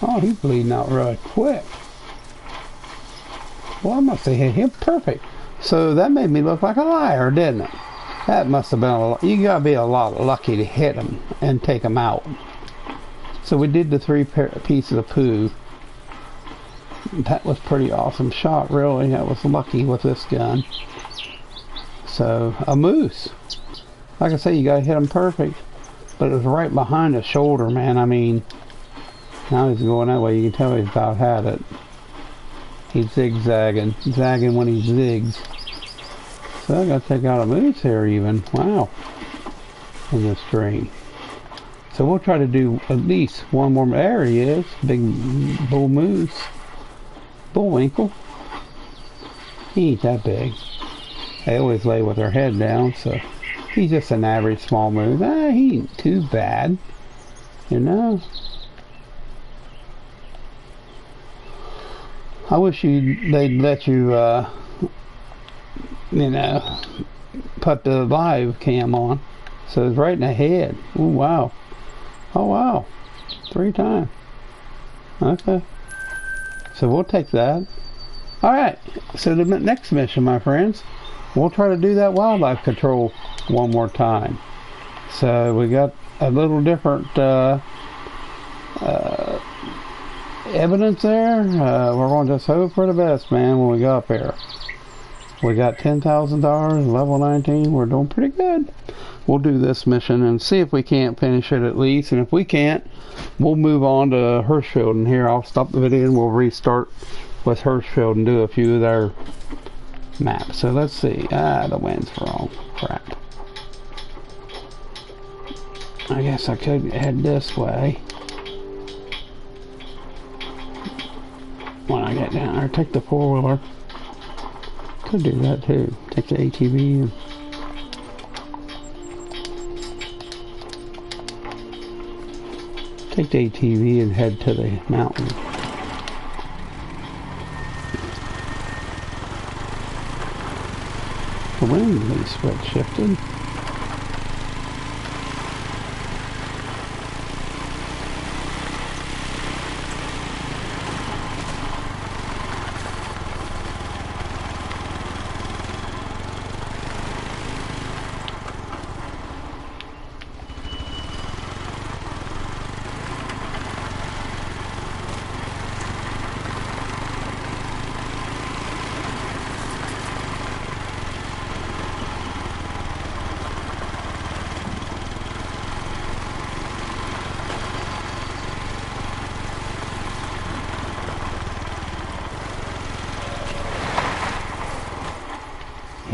Oh, he's bleeding out really quick. Well, I must have hit him perfect. So that made me look like a liar, didn't it? That must have been you gotta be a lot lucky to hit him and take him out. So we did the 3 pieces of poo. That was pretty awesome shot, really. I was lucky with this gun. So, a moose. Like I say, you gotta hit him perfect. But it was right behind the shoulder, man. I mean, now he's going that way. You can tell he's about had it. He's zigzagging. Zagging when he zigs. So I gotta take out a moose here even. Wow. In this stream. So we'll try to do at least one more. There he is. Big bull moose. Bullwinkle. He ain't that big. They always lay with their head down, so he's just an average small moose. He ain't too bad. You know? I wish they'd let you, you know, put the live cam on. So it's right in the head. Oh, wow. Oh, wow. 3 times. Okay. So we'll take that. Alright. So the next mission, my friends, we'll try to do that wildlife control one more time. So we got a little different evidence there. We're going to just hope for the best, man, when we go up there. We got $10,000, level 19. We're doing pretty good. We'll do this mission and see if we can't finish it at least. And if we can't, we'll move on to Hirschfield. And here, I'll stop the video and we'll restart with Hirschfield and do a few of their maps. So let's see. The wind's wrong. Crap. I guess I could head this way. When I get down there, take the 4-wheeler. Could do that too. Take the ATV and take the ATV and head to the mountain. The wind at least got shifted.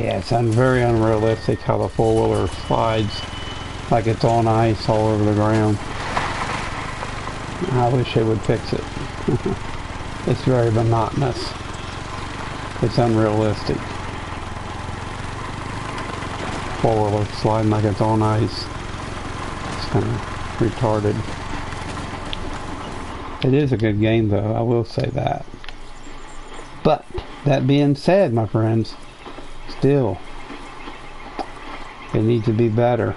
Yeah, it's very unrealistic how the four-wheeler slides like it's on ice all over the ground. I wish they would fix it. It's very monotonous. It's unrealistic. Four-wheeler sliding like it's on ice. It's kind of retarded. It is a good game though, I will say that. But, that being said, my friends, still, it needs to be better.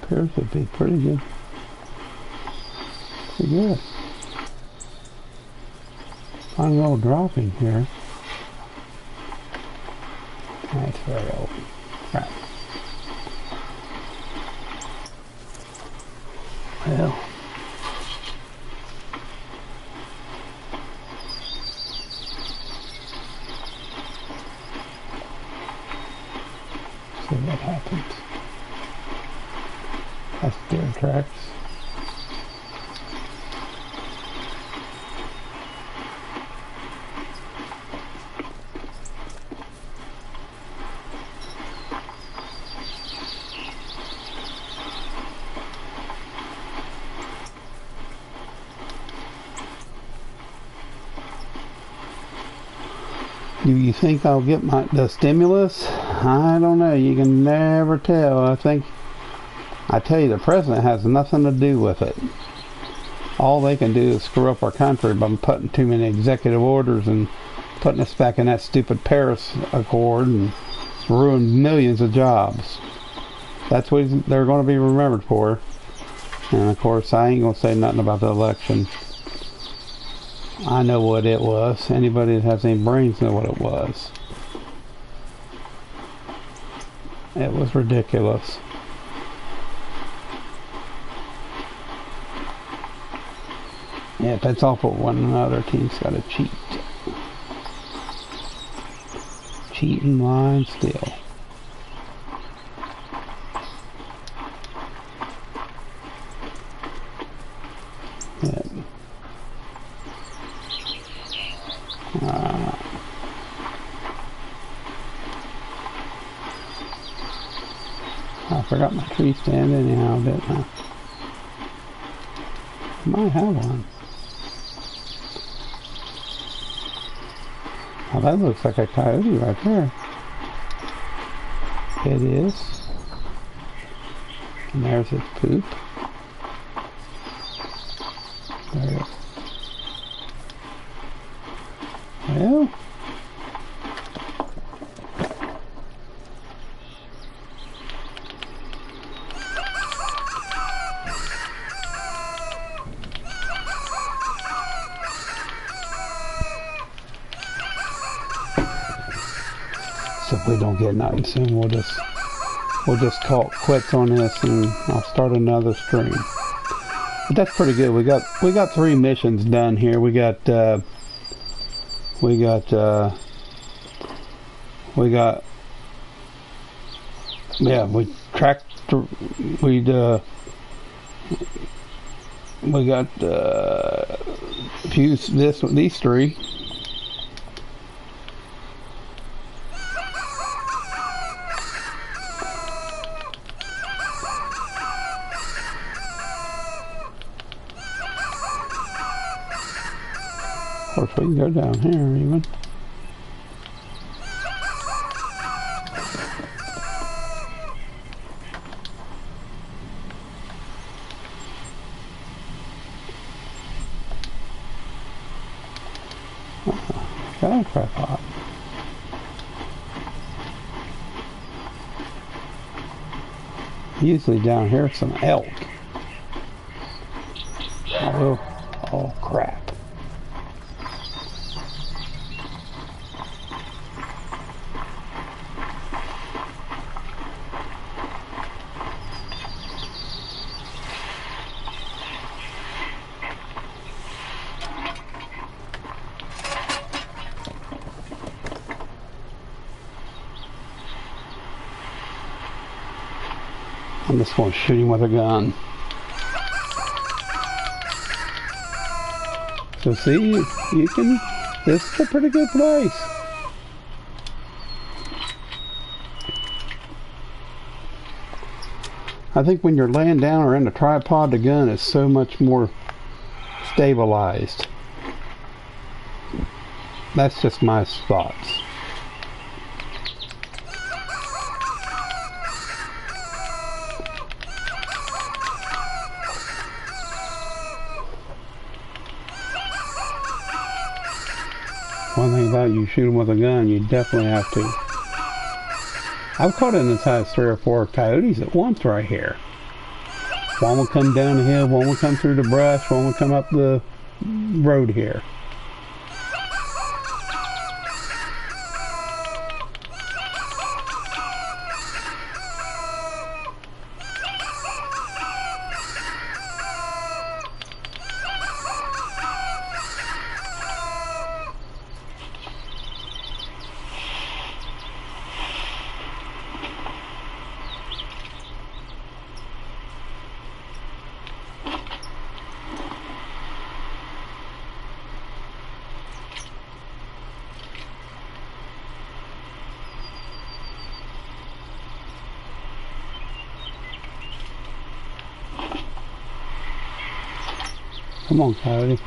Appears to be pretty good. Pretty good. Fine little dropping here. That's very old. Right. Well. See what happens. That's deer tracks. Do you think I'll get the stimulus? I don't know. You can never tell. I tell you, the president has nothing to do with it. All they can do is screw up our country by putting too many executive orders and putting us back in that stupid Paris Accord and ruin millions of jobs. That's what they're going to be remembered for. And of course, I ain't going to say nothing about the election. I know what it was. Anybody that has any brains know what it was. It was ridiculous. Yeah, that's awful when another team's got to cheat. Cheating, lying, still. Yeah. I forgot my tree stand anyhow, didn't I? I might have one. Oh, that looks like a coyote right there. It is. And there's its poop. There. Well. So if we don't get nothing soon, we'll just call it quits on this, and I'll start another stream. But that's pretty good. We got 3 missions done here. We got yeah, we tracked, we got fused these 3. Of course, we can go down here even. Got a tripod. Usually down here some elk. Oh crap. I'm just going to shoot him with a gun. So see, you can, this is a pretty good place. I think when you're laying down or in a tripod, the gun is so much more stabilized. That's just my thoughts. One thing about you shoot them with a gun, you definitely have to. I've caught in as high as 3 or 4 coyotes at once right here. One will come down the hill, one will come through the brush, one will come up the road here. Come on, coyote.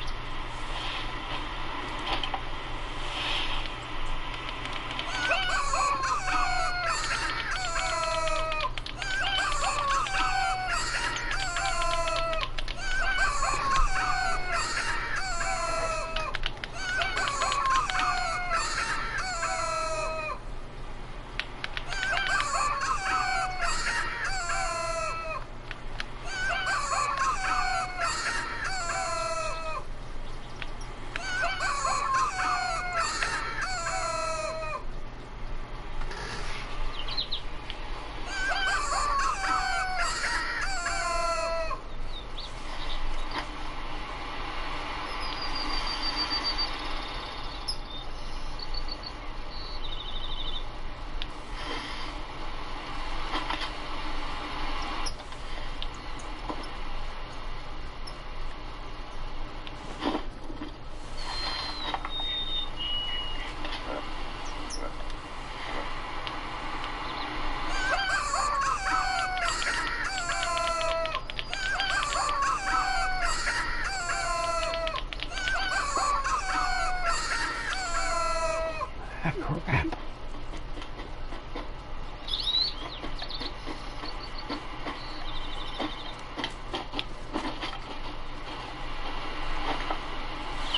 Crap.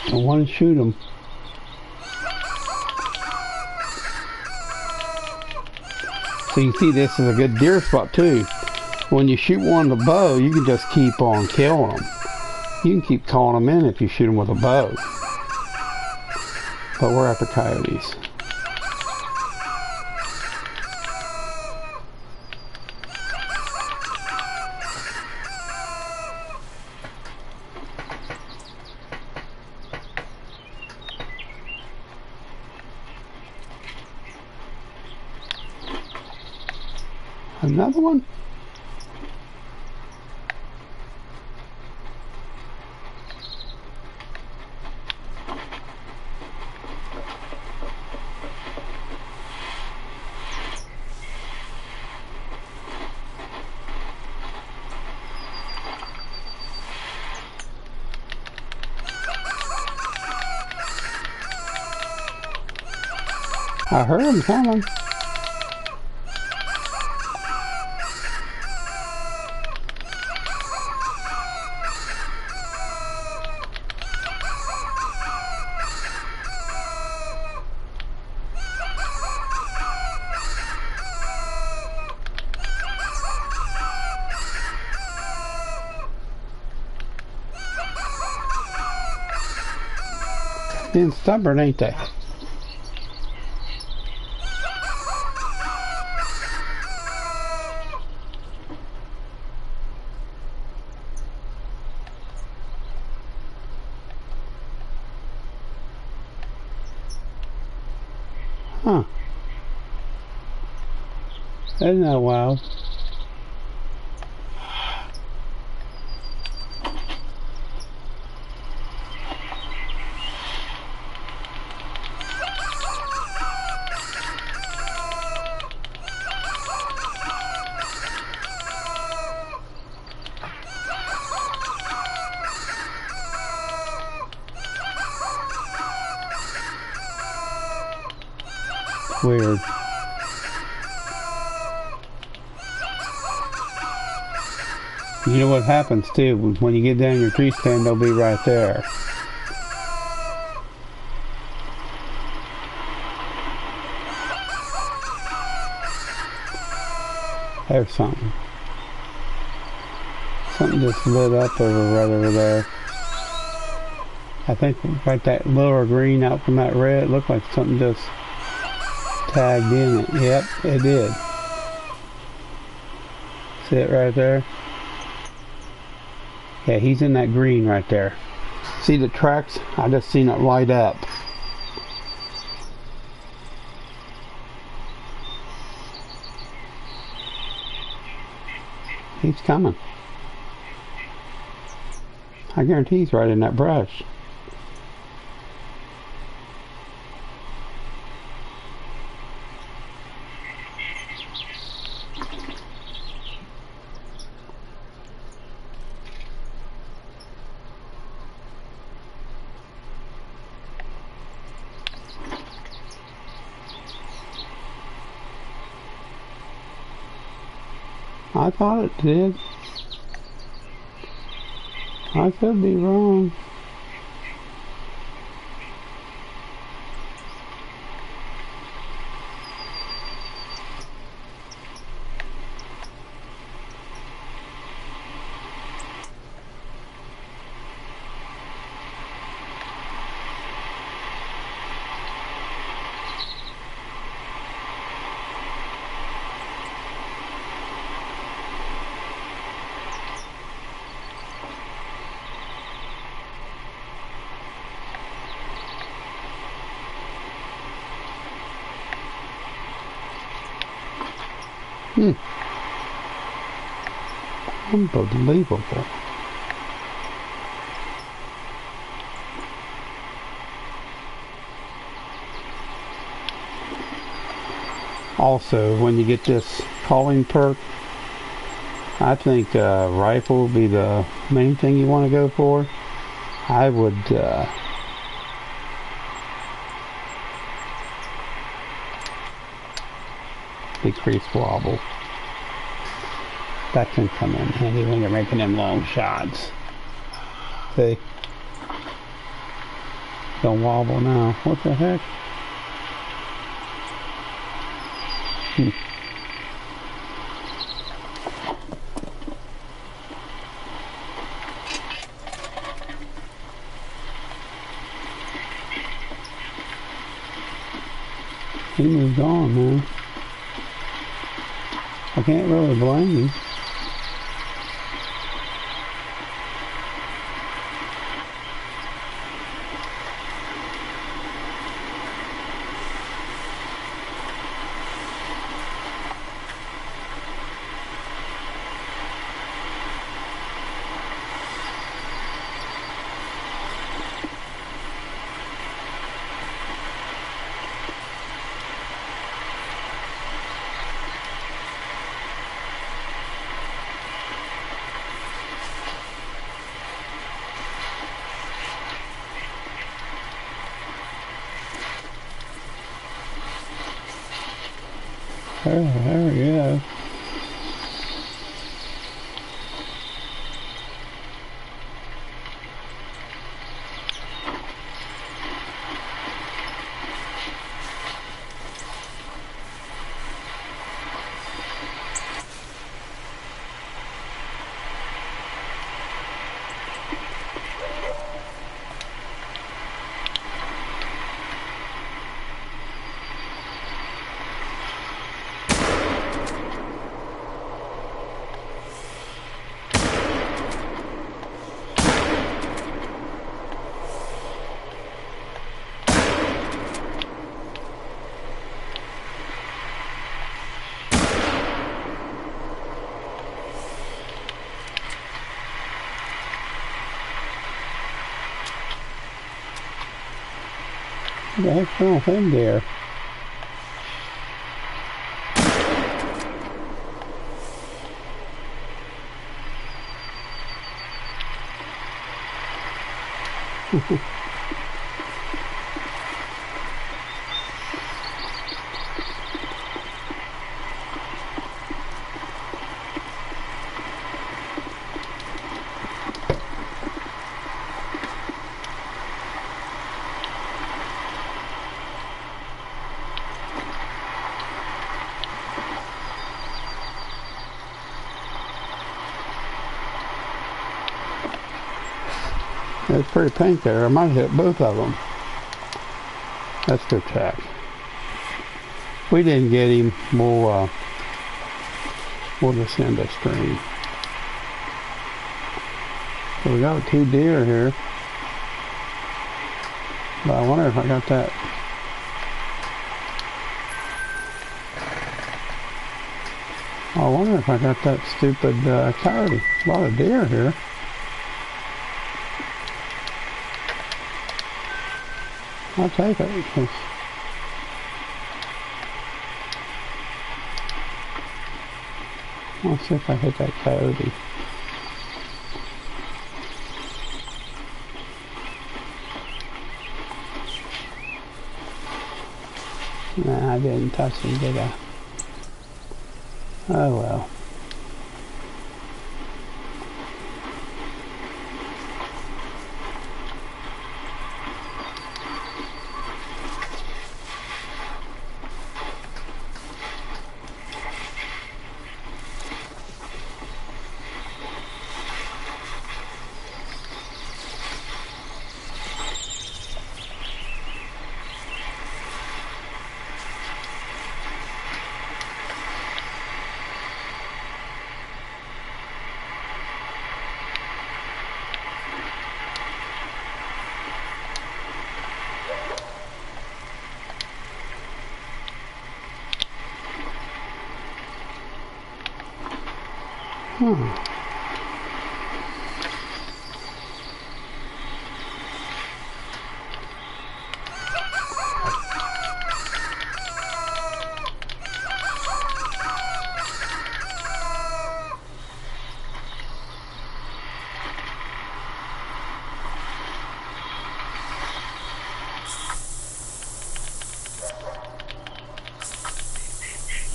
I want to shoot him. So you see, this is a good deer spot too. When you shoot one with a bow, you can just keep on killing them. You can keep calling them in if you shoot them with a bow. But we're after coyotes. Another one? I heard him coming. Being stubborn, ain't they? Huh. Isn't that wild? Weird. You know what happens too, when you get down your tree stand, they'll be right there. There's something. Something just lit up right over there. I think right that lower green out from that red, it looked like something just tagged in it. Yep, it did. See it right there? Yeah, he's in that green right there. See the tracks? I just seen it light up. He's coming. I guarantee he's right in that brush. I thought it did. I could be wrong. Unbelievable. Also, when you get this calling perk, I think rifle will be the main thing you want to go for. I would decrease wobble. That can come in handy when you're making them long shots. See? Don't wobble now. What the heck? He moved on, man. I can't really blame him. There we go. What the heck's wrong with him there? It's pretty pink there. I might hit both of them. Let's go check. If we didn't get him, we'll just end the stream. So we got 2 deer here. But I wonder if I got that. I wonder if I got that stupid coyote. A lot of deer here. I'll take it. Let's see if I hit that coyote. Nah, I didn't touch him, did I? Oh well.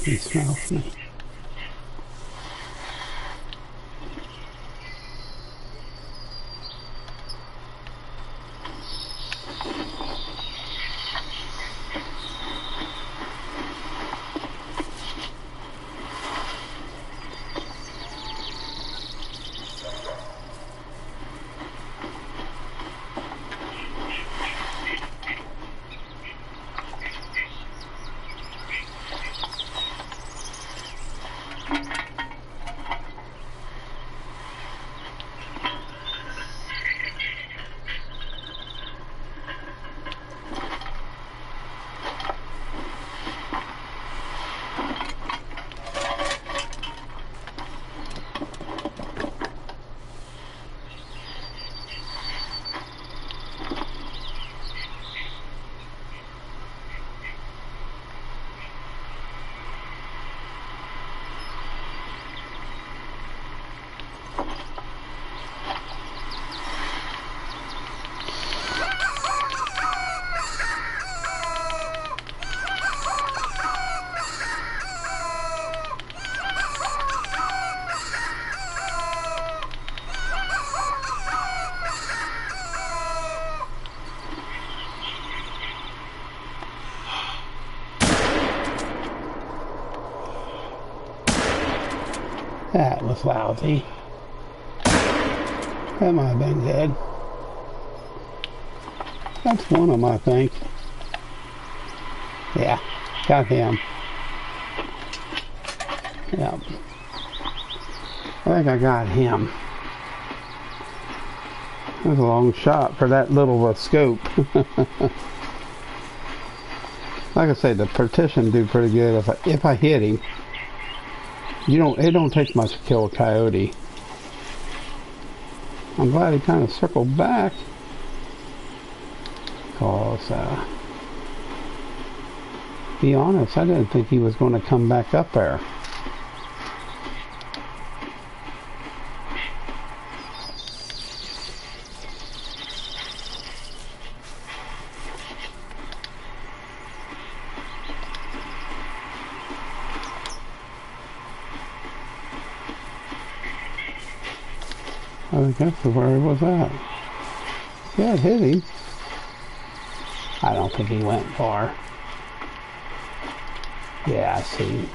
He smells me. That was lousy. That might have been good. That's one of them, I think. Yeah, got him. Yep. I think I got him. That was a long shot for that little of a scope. Like I say, the partition do pretty good if I hit him. It don't take much to kill a coyote. I'm glad he kind of circled back. Because, be honest, I didn't think he was going to come back up there. I think that's where he was at. Yeah, it hit him. I don't think he went far. Yeah, I see him.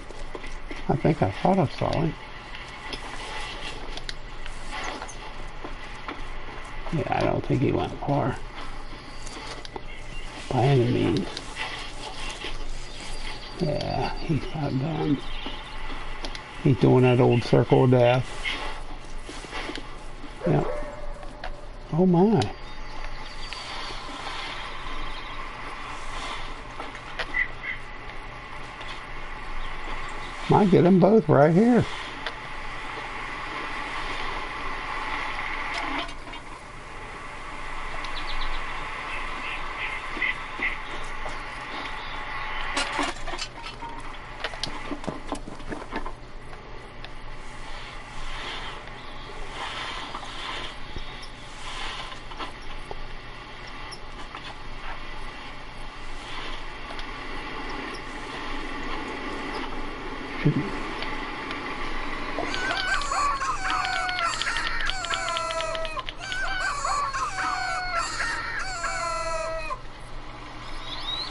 I think I thought I saw him. Yeah, I don't think he went far. By any means. Yeah, he's not done. He's doing that old circle of death. Yep. Oh my. Might get them both right here.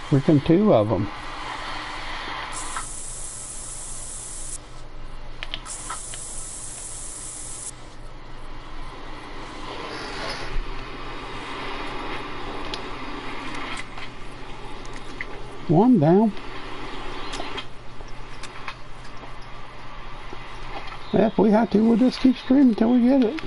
Freaking two of them. One down. If we have to, we'll just keep streaming until we get it.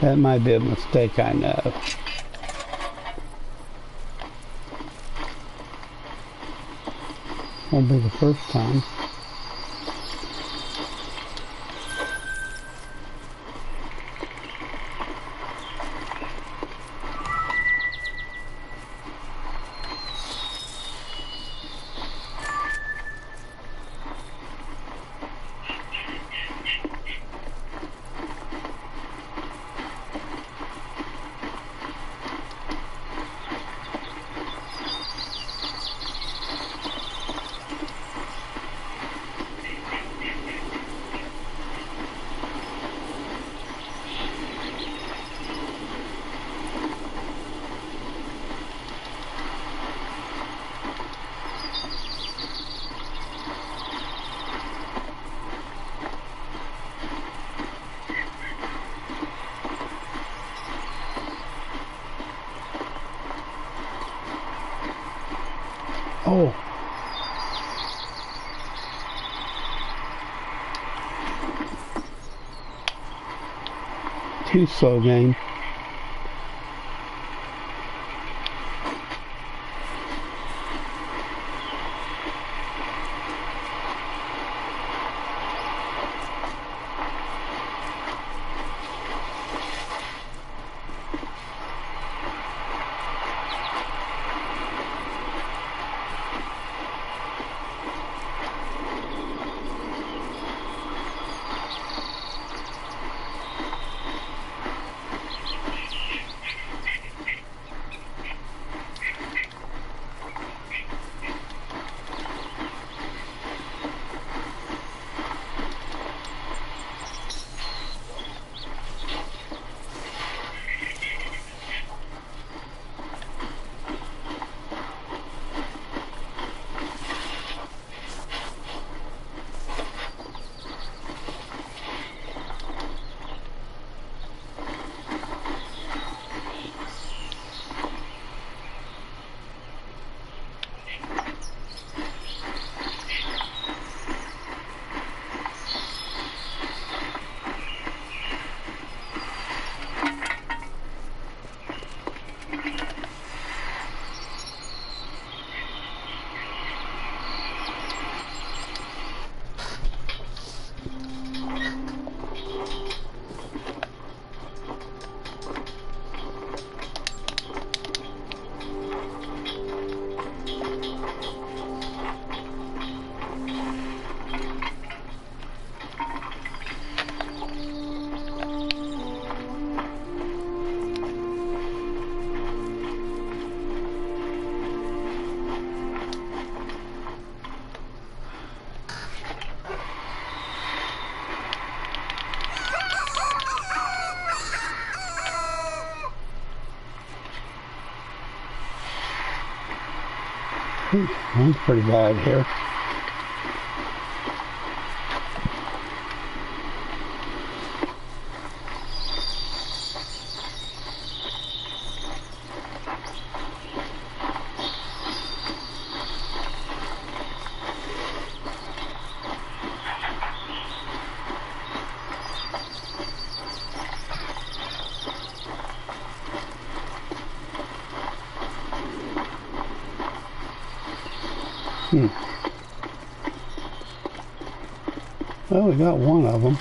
That might be a mistake, I know. Won't be the first time. Oh. Too slow, game. That's pretty bad here. Well, we got one of them.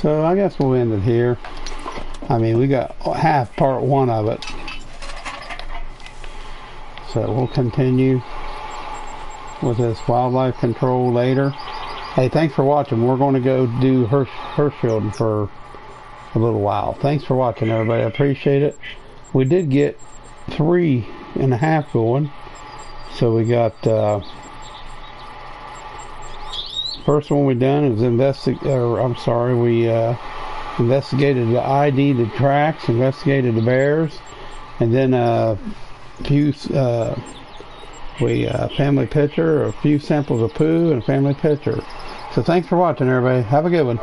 So I guess we'll end it here. I mean, we got half part one of it. So we'll continue with this wildlife control later. Hey, thanks for watching. We're going to go do Hirschfield for a little while. Thanks for watching, everybody. I appreciate it. We did get 3.5 going. So we got first one we done is we investigated the ID, the tracks, investigated the bears, and then family picture, a few samples of poo, and a family picture. So thanks for watching, everybody. Have a good one.